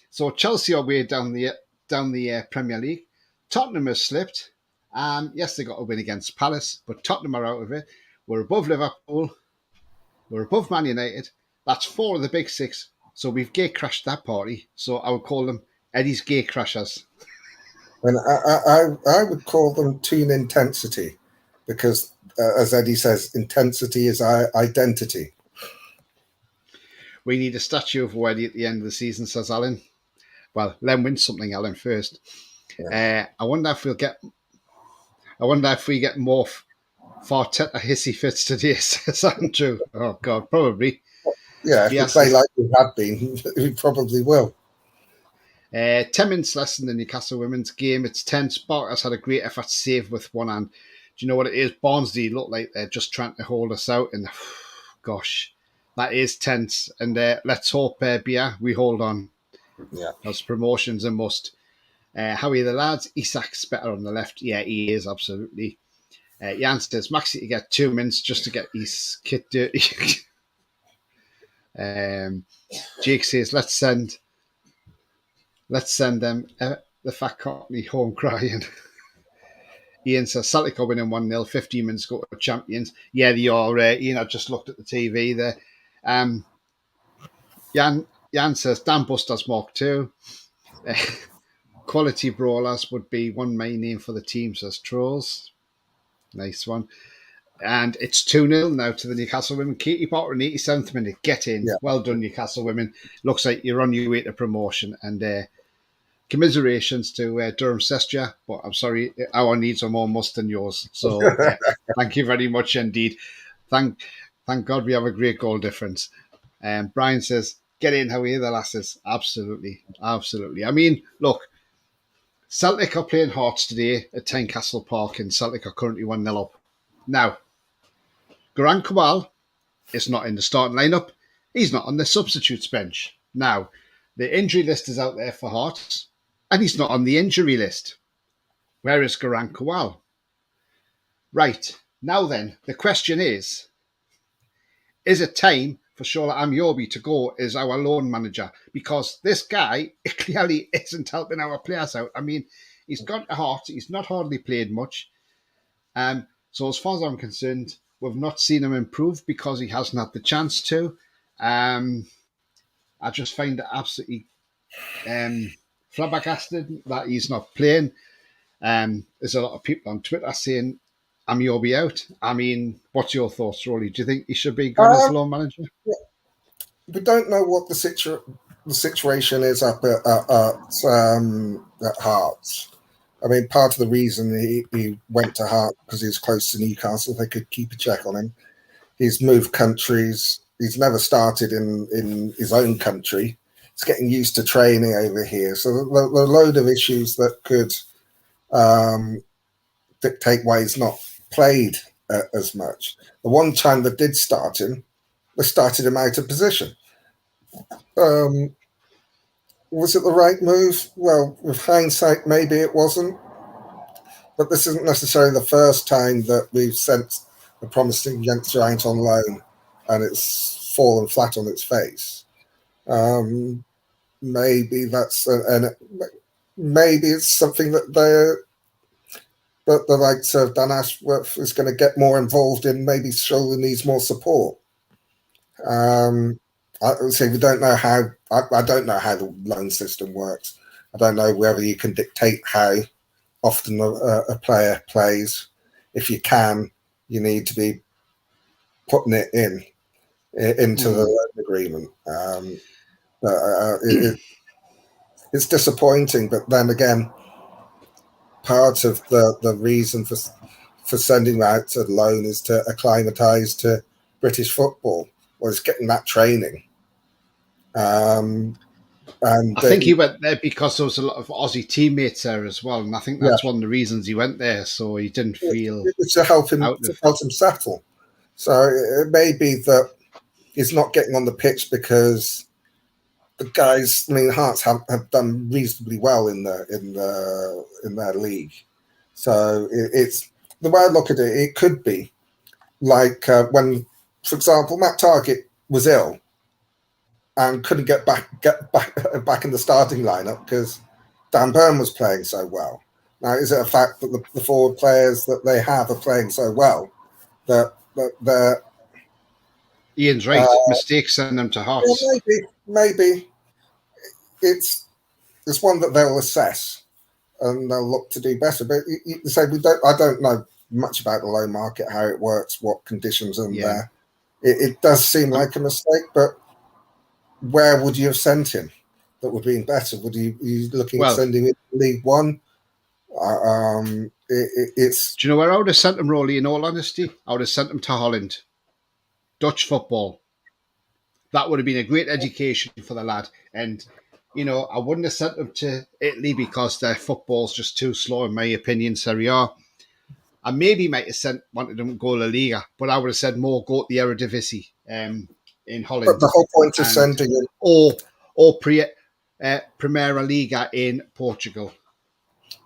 So Chelsea are way down the Premier League. Tottenham has slipped. Yes, they got a win against Palace, but Tottenham are out of it. We're above Liverpool. We're above Man United. That's 4 of the big 6. So we've gate crashed that party. So I would call them Eddie's gate crashers. And I would call them Team Intensity because, as Eddie says, intensity is our identity. We need a statue of Eddie at the end of the season, says Alan. Well, let him win something, Alan, first. Yeah. I wonder if we get more Farteta hissy fits today, says Andrew. Oh, God, probably. Yeah, if we play like we have been, we probably will. 10 minutes less than the Newcastle women's game. It's tense. Barker's had a great effort to save with one hand. Do you know what it is? Barnsley look like they're just trying to hold us out. And gosh, that is tense. And let's hope, Bia, we hold on. Yeah. Because promotion's a must. How are the lads? Isak's better on the left. Yeah, he is, absolutely. Jan says, Maxi to get 2 minutes just to get his kit dirty. Jake says, let's send them the fat cockney home crying. Ian says, Celtic are winning 1-0, 15 minutes go to champions. Yeah, they are. Ian, I just looked at the TV there. Jan says, Dan Buster's Mark 2. Quality brawlers would be one main name for the team, says Trolls. Nice one. And it's 2-0 now to the Newcastle women. Katie Potter in the 87th minute. Get in. Yeah. Well done, Newcastle women. Looks like you're on your way to promotion. And commiserations to Durham Sestia. But I'm sorry, our needs are more must than yours. So thank you very much indeed. Thank God we have a great goal difference. Brian says, get in, how are you, the lasses? Absolutely. Absolutely. I mean, look, Celtic are playing Hearts today at Tynecastle Park and Celtic are currently 1-0 up. Now, Garan Kowal is not in the starting lineup. He's not on the substitutes bench. Now, the injury list is out there for Hearts, and he's not on the injury list. Where is Garan Kowal? Right, now then, the question is it time for Shola Amyobi to go as our loan manager? Because this guy clearly isn't helping our players out. I mean, he's got a heart. He's not hardly played much. So as far as I'm concerned, we've not seen him improve because he hasn't had the chance to. I just find it absolutely flabbergasted that he's not playing. There's a lot of people on Twitter saying, Amyobi out. I mean, what's your thoughts, Roly? Do you think he should be gone as loan manager? We don't know what the situation is up at Hearts. I mean, part of the reason he went to Hearts because he was close to Newcastle, they could keep a check on him. He's moved countries. He's never started in his own country. He's getting used to training over here. So there are a load of issues that could dictate why he's not played as much. The one time that did start him, they started him out of position. Was it the right move? Well, with hindsight, maybe it wasn't. But this isn't necessarily the first time that we've sent a promising youngster out on loan and it's fallen flat on its face. Maybe that's maybe it's something that the likes of Dan Ashworth is going to get more involved in. Maybe Shola needs more support. I say we don't know how. I don't know how the loan system works. I don't know whether you can dictate how often a player plays. If you can, you need to be putting it into the loan agreement. It's disappointing, but then again, part of the reason for sending out to loan is to acclimatise to British football, or it's getting that training. And I think he went there because there was a lot of Aussie teammates there as well, and I think that's one of the reasons he went there. So he didn't feel to help him settle. So it may be that he's not getting on the pitch because the guys, I mean, Hearts have done reasonably well in their league. So it's the way I look at it. It could be like when, for example, Matt Targett was ill and couldn't get back in the starting lineup because Dan Burn was playing so well. Now, is it a fact that the forward players that they have are playing so well that they're... Ian's right. Mistakes send them to Hearts. Yeah, maybe it's one that they'll assess and they'll look to do better. But you say I don't know much about the loan market, how it works, what conditions are there. It does seem like a mistake, but where would you have sent him that would have been better? Would you looking at sending him to League One? It's. Do you know where I would have sent him, Roly? In all honesty, I would have sent him to Holland, Dutch football. That would have been a great education for the lad. And I wouldn't have sent him to Italy because their football's just too slow, in my opinion. Serie A. I maybe might have wanted him to go to La Liga, but I would have said more go to the Eredivisie in Holland. But the whole point of sending him, or Primeira Liga in Portugal.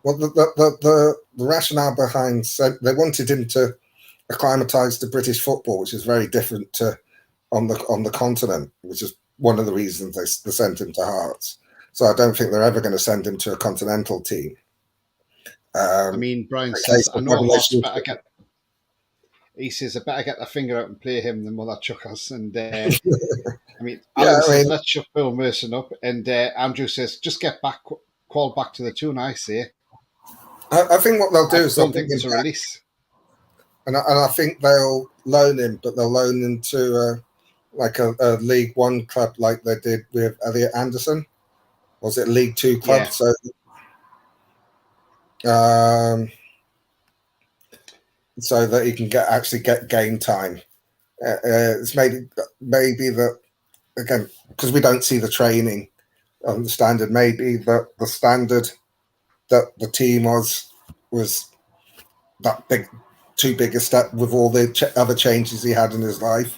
Well, the rationale behind they wanted him to acclimatise to British football, which is very different to on the continent, which is one of the reasons they sent him to Hearts. So I don't think they're ever going to send him to a continental team. I mean, Brian says, I know Hearts better get. He says, I better get the finger out and play him than Mother Chuckers. And I mean, Alan says, let's shut Bill Merson up. And Andrew says, just get back, call back to the tune, I say. I think what they'll do is I don't think there's a release. And I think they'll loan him, but they'll loan him to a League One club like they did with Elliot Anderson. Was it a League Two club? Yeah. So that he can get game time. It's maybe that, again, because we don't see the training on the standard, maybe that the standard that the team was that too big a step with all the other changes he had in his life.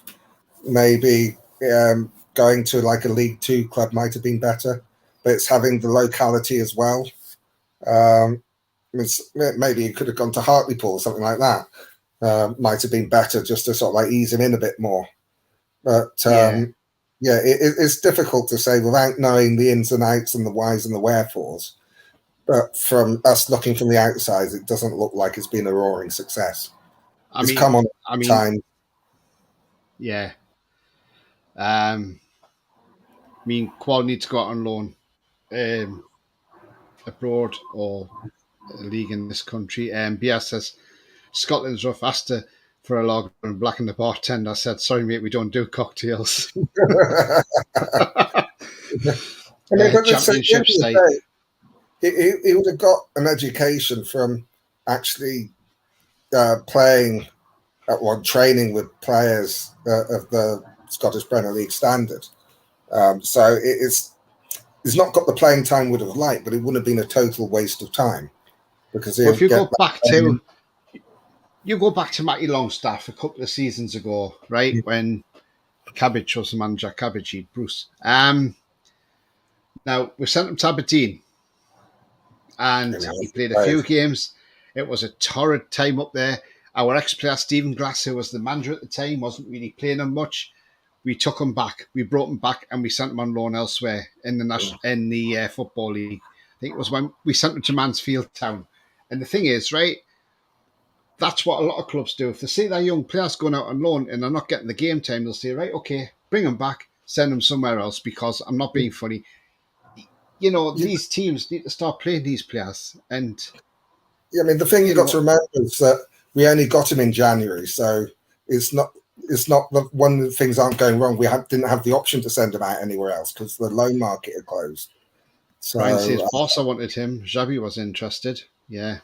Maybe going to like a League Two club might have been better, but it's having the locality as well. Maybe he could have gone to Hartlepool or something like that. Might have been better just to sort of like ease him in a bit more. But it's difficult to say without knowing the ins and outs and the whys and the wherefores. But from us looking from the outside, it doesn't look like it's been a roaring success. It's come on time. Yeah. I mean, Qual needs to go out on loan abroad or a league in this country. BS says Scotland's rough. Asked for a log and Black and the bartender said, "Sorry, mate, we don't do cocktails." Championship state. He would have got an education from actually playing training with players of the Scottish Premier League standard. So he's not got the playing time would have liked, but it wouldn't have been a total waste of time. Because if you go back to Matty Longstaff a couple of seasons ago, right, when Cabbage was the manager, Cabbage, Bruce. Now, we sent him to Aberdeen, and he played a few games. It was a torrid time up there. Our ex-player, Stephen Glass, who was the manager at the time, wasn't really playing him much. We took him back. We brought him back, and we sent him on loan elsewhere in the Football League. I think it was when we sent him to Mansfield Town. And the thing is, right, that's what a lot of clubs do. If they see their young players going out on loan and they're not getting the game time, they'll say, right, okay, bring them back, send them somewhere else, because I'm not being funny. These teams need to start playing these players. And the thing you got to remember is that we only got him in January, so it's not it's not the one of the things aren't going wrong. We didn't have the option to send him out anywhere else because the loan market had closed. Brian says So Barca wanted him. Xavi was interested. Yeah.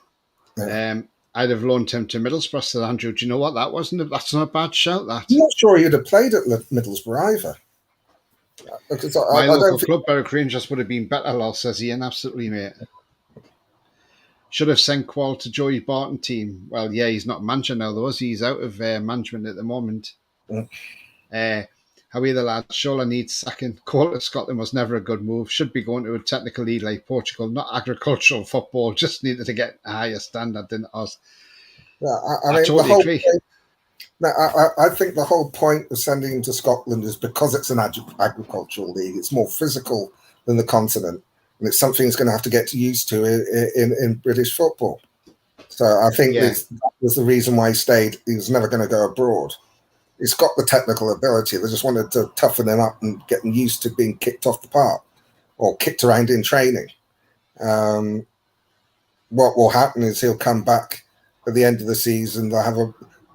yeah. I'd have loaned him to Middlesbrough, said Andrew. Do you know what? That's not a bad shout, that. I'm not sure he'd have played at Middlesbrough either. Because My I local don't think club, Berwick Rangers, would have been better, Lol, says Ian. Absolutely, mate. Should have sent Qual to Joey Barton team. Well, yeah, he's not manager now, though. He's out of management at the moment. How are the lads? Shola needs sacking. Qual to Scotland was never a good move. Should be going to a technical league like Portugal, not agricultural football. Just needed to get a higher standard than us. yeah, I I mean, totally agree. I think the whole point of sending him to Scotland is because it's an agricultural league. It's more physical than the continent, and it's something he's going to have to get used to in British football. So I think that was the reason why he stayed. He was never going to go abroad. He's got the technical ability. They just wanted to toughen him up and get him used to being kicked off the park or kicked around in training. What will happen is he'll come back at the end of the season. They'll have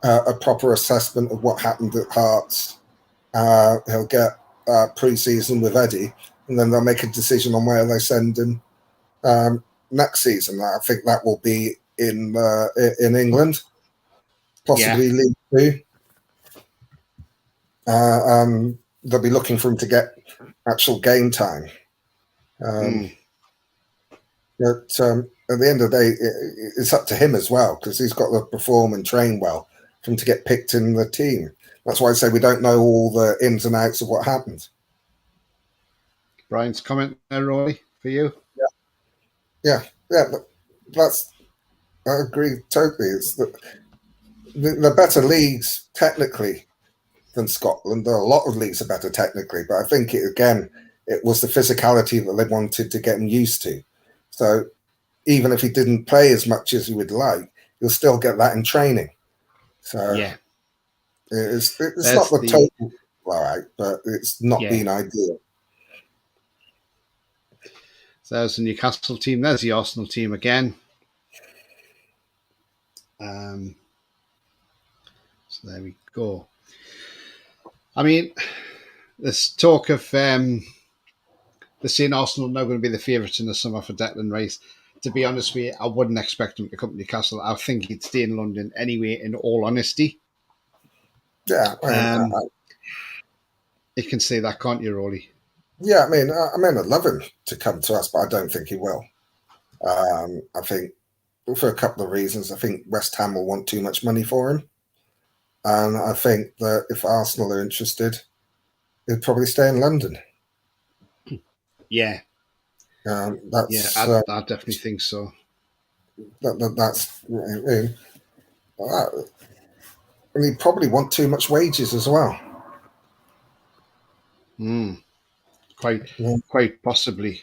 a proper assessment of what happened at Hearts. He'll get pre-season with Eddie, and then they'll make a decision on where they send him next season. I think that will be in England, possibly League Two. They'll be looking for him to get actual game time. But at the end of the day, it's up to him as well, because he's got to perform and train well for him to get picked in the team. That's why I say we don't know all the ins and outs of what happened. Brian's comment there, Roly, for you? Yeah. But I agree totally. It's the better leagues technically than Scotland. There are a lot of leagues are better technically, but I think it was the physicality that they wanted to get him used to. So even if he didn't play as much as he would like, he'll still get that in training. So it's not the total blowout, but it's not been ideal. So there's the Newcastle team. There's the Arsenal team again. So there we go. I mean, there's talk of the saying Arsenal now going to be the favourites in the summer for Declan Rice. To be honest with you, I wouldn't expect him to come to Newcastle. I think he'd stay in London anyway, in all honesty. Yeah. You can say that, can't you, Roly? Yeah, I mean, I'd love him to come to us, but I don't think he will. I think for a couple of reasons. I think West Ham will want too much money for him. And I think that if Arsenal are interested, he'll probably stay in London. Yeah. I definitely think so. And he'd probably want too much wages as well. Quite possibly.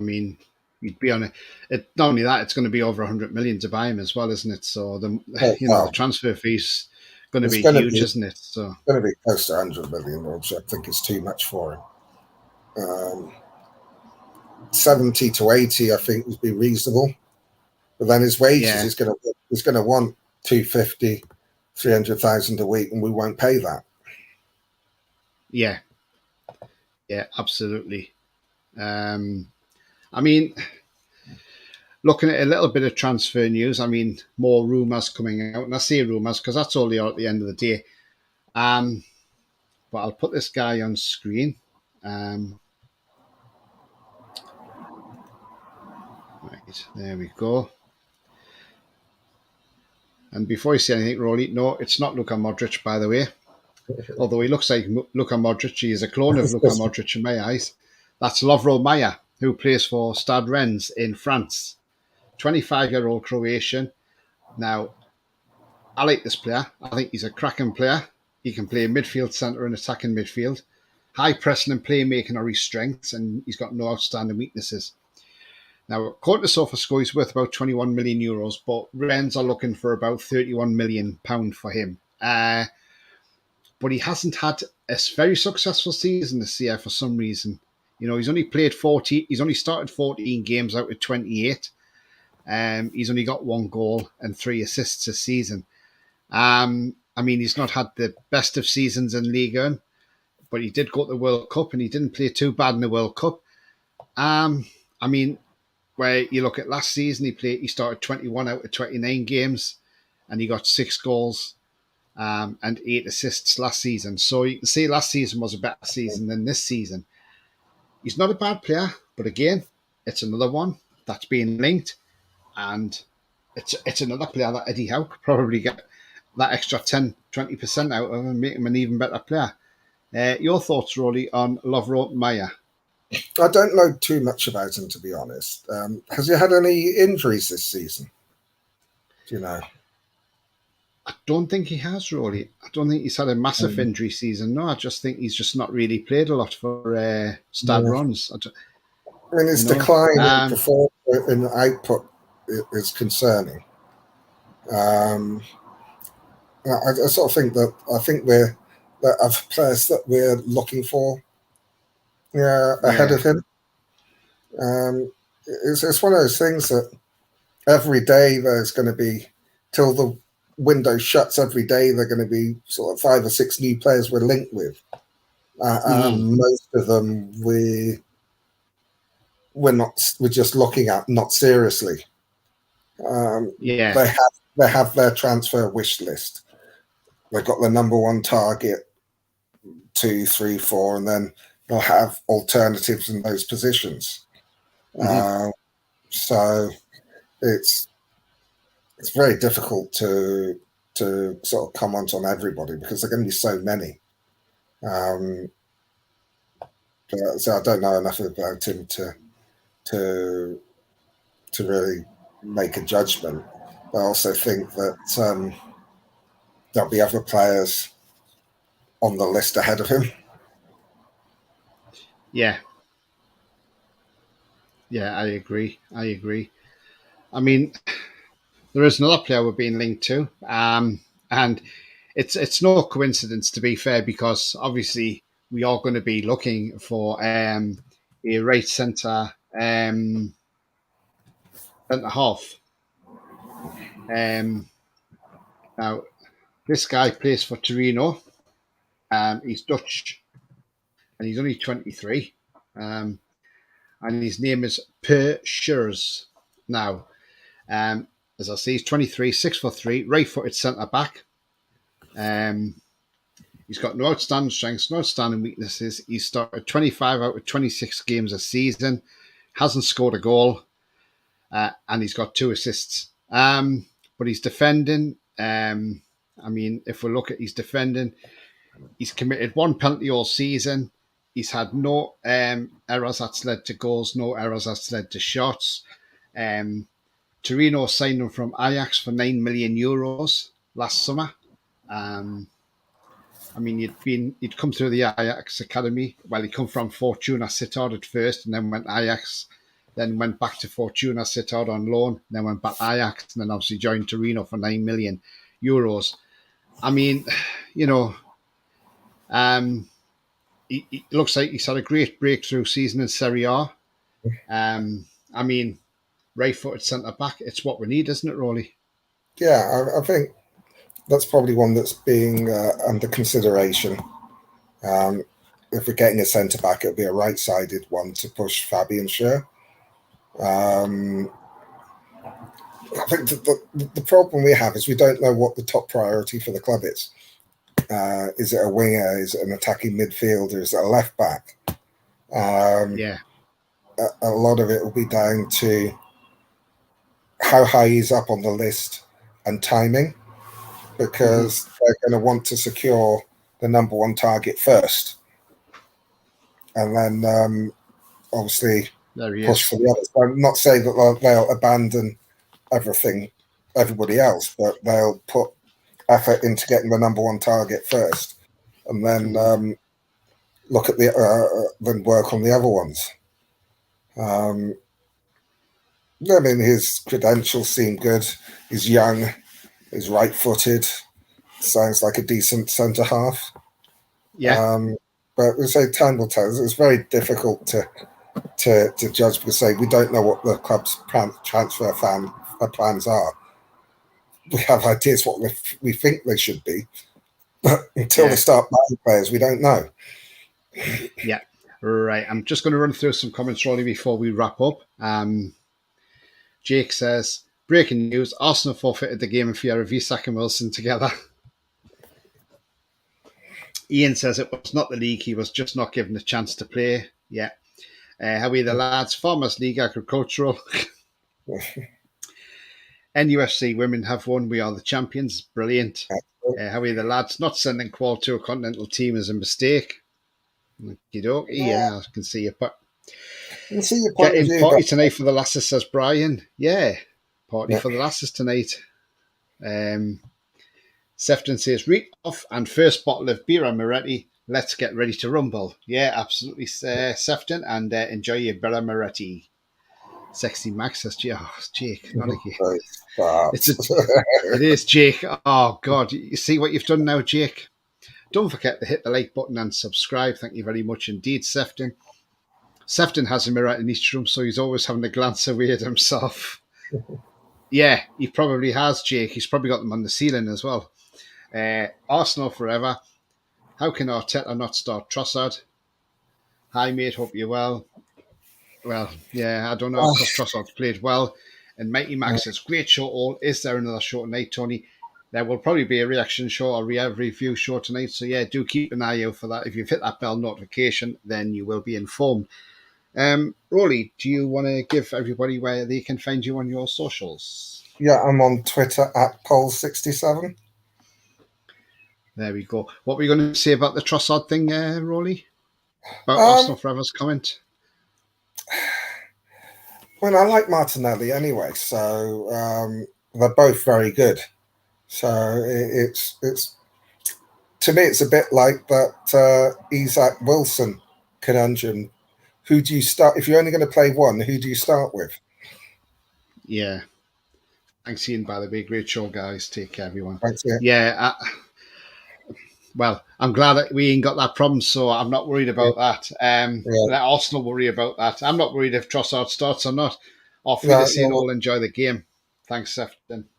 I mean, you'd be on it. Not only that, it's going to be over 100 million to buy him as well, isn't it? So the transfer fee's going to be huge, isn't it? So it's going to be close to 100 million, which I think is too much for him. 70 to 80, I think, would be reasonable. But then his wages, he's going to want 250, 300,000 a week, and we won't pay that. Yeah, absolutely. I mean, looking at a little bit of transfer news, I mean, more rumours coming out, and I say rumours because that's all they are at the end of the day. But I'll put this guy on screen. Right, there we go. And before you say anything, Roly, no, it's not Luka Modric, by the way. Although he looks like Luka Modric, he is a clone of Luka Modric in my eyes. That's Lovro Majer, who plays for Stade Rennes in France. 25-year-old Croatian. Now, I like this player. I think he's a cracking player. He can play midfield centre and attacking midfield. High pressing and playmaking are his strengths, and he's got no outstanding weaknesses. Now, according to SofaScore, he's worth about 21 million euros, but Rennes are looking for about 31 million pound for him. But he hasn't had a very successful season this year for some reason. You know, he's only started 14 games out of 28. He's only got 1 goal and 3 assists this season. I mean, he's not had the best of seasons in Ligue 1, but he did go to the World Cup and he didn't play too bad in the World Cup. I mean, where you look at last season, he started 21 out of 29 games and he got 6 goals and 8 assists last season. So you can see last season was a better season than this season. He's not a bad player, but again, it's another one that's being linked, and it's another player that Eddie Howe could probably get that extra 10-20% out of and make him an even better player. Your thoughts, Roly, on Lovro Maya? I don't know too much about him, to be honest. Has he had any injuries this season? Do you know? I don't think he has, Roly. I don't think he's had a massive injury season. No, I just think he's just not really played a lot for Stade Reims. I mean, his decline in performance in output is concerning. I sort of think that there are players that we're looking for ahead of him. It's one of those things that every day there's going to be, till the window shuts, every day there are going to be sort of 5 or 6 new players we're linked with. Most of them we're just looking at, not seriously. They have their transfer wish list. They've got the number 1 target, 2, 3, 4, and then they'll have alternatives in those positions. So it's very difficult to sort of comment on everybody because there are going to be so many. So I don't know enough about him to really make a judgment. I also think that there'll be other players on the list ahead of him. Yeah, I agree. I mean, there is another player we're being linked to, and it's no coincidence, to be fair, because obviously we are going to be looking for a right centre half. Now, this guy plays for Torino. He's Dutch, and he's only 23. And his name is Per Schurz. Now, as I say, he's 23, 6'3", right-footed centre-back. He's got no outstanding strengths, no outstanding weaknesses. He's started 25 out of 26 games a season, hasn't scored a goal, and he's got 2 assists. But he's defending. I mean, if we look at his defending, he's committed 1 penalty all season. He's had no errors that's led to goals, no errors that's led to shots. Torino signed him from Ajax for €9 million last summer. I mean, he'd come through the Ajax academy. Well, he come from Fortuna Sittard at first, and then went Ajax, then went back to Fortuna Sittard on loan, then went back Ajax, and then obviously joined Torino for €9 million. I mean, you know, it looks like he's had a great breakthrough season in Serie A. I mean, right-footed centre-back, it's what we need, isn't it, Roly? Yeah, I think that's probably one that's being under consideration. If we're getting a centre-back, it'll be a right-sided one to push Fabian Schär. I think the problem we have is we don't know what the top priority for the club is. Is it a winger? Is it an attacking midfielder? Is it a left back? A lot of it will be down to how high he's up on the list and timing, because they're going to want to secure the number 1 target first, and then obviously push for the others. I'm not saying that they'll abandon everybody else, but they'll put effort into getting the number 1 target first, and then look at then work on the other ones. I mean, his credentials seem good. He's young, he's right-footed, sounds like a decent centre half. But we say time will tell. It's very difficult to judge because we don't know what the club's transfer plans are. we have ideas what we think they should be, but until they start buying players, we don't know. Yeah, right. I'm just going to run through some comments, Roly, before we wrap up. Jake says, breaking news, Arsenal forfeited the game in fear of Isak and Wilson together. Ian says it was not the league, he was just not given a chance to play. Yeah. How are the lads? Farmers League Agricultural. NUFC women have won. We are the champions. Brilliant. How are the lads? Not sending Qual to a continental team is a mistake. Yeah, I can see your point. Getting party tonight for the lasses, says Brian. Yeah, party for the lasses tonight. Sefton says, read off and first bottle of Birra Moretti. Let's get ready to rumble. Yeah, absolutely, Sefton, and enjoy your Birra Moretti. Sexy Max says, Jake, not again. It is, Jake. Oh, God. You see what you've done now, Jake? Don't forget to hit the like button and subscribe. Thank you very much indeed, Sefton. Sefton has a mirror in each room, so he's always having to glance away at himself. Yeah, he probably has, Jake. He's probably got them on the ceiling as well. Arsenal forever. How can Arteta not start Trossard? Hi, mate. Hope you're well. Well, yeah, I don't know because Trossard's played well. And Mighty Max says, great show all. Is there another show tonight, Tony? There will probably be a reaction show or review show tonight. So, yeah, do keep an eye out for that. If you've hit that bell notification, then you will be informed. Roly, do you want to give everybody where they can find you on your socials? Yeah, I'm on Twitter at Pole67. There we go. What were you going to say about the Trossard thing, Roly? About Arsenal Forever's comment? Well, I like Martinelli anyway, so they're both very good. So it's to me, it's a bit like that Isak Wilson conundrum. Who do you start if you're only going to play one? Who do you start with? Yeah. Thanks, Ian. By the way, great show, guys. Take care, everyone. Thanks, yeah. Well, I'm glad that we ain't got that problem, so I'm not worried about that. Let Arsenal worry about that. I'm not worried if Trossard starts or not. Off with the scene, all enjoy the game. Thanks, Sefton.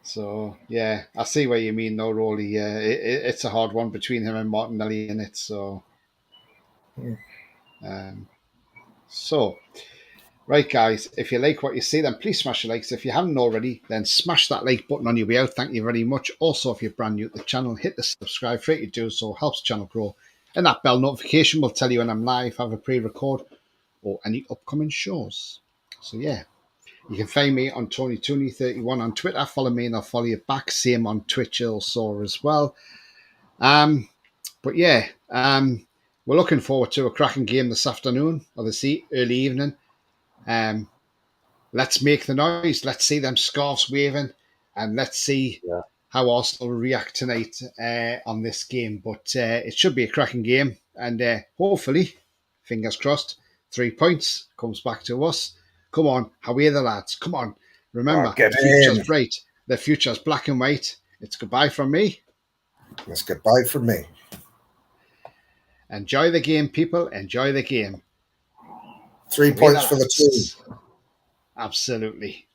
So, yeah, I see what you mean, though, Roly. Yeah, it's a hard one between him and Martinelli in it. So, right, guys, if you like what you see, then please smash the likes. If you haven't already, then smash that like button on your way out. Thank you very much. Also, if you're brand new to the channel, hit the subscribe. Free to do so, helps the channel grow. And that bell notification will tell you when I'm live, have a pre-record, or any upcoming shows. So, yeah. You can find me on TonyTooney31 on Twitter. Follow me and I'll follow you back. Same on Twitch also as well. But yeah, we're looking forward to a cracking game this afternoon or this early evening. Let's make the noise. Let's see them scarves waving, and let's see how Arsenal react tonight on this game. But it should be a cracking game, and hopefully, fingers crossed, 3 points comes back to us. Come on, how are the lads? Come on. Remember, the future's bright. The future's black and white. It's goodbye from me. It's goodbye from me. Enjoy the game, people. Enjoy the game. 3 points for the team. Absolutely.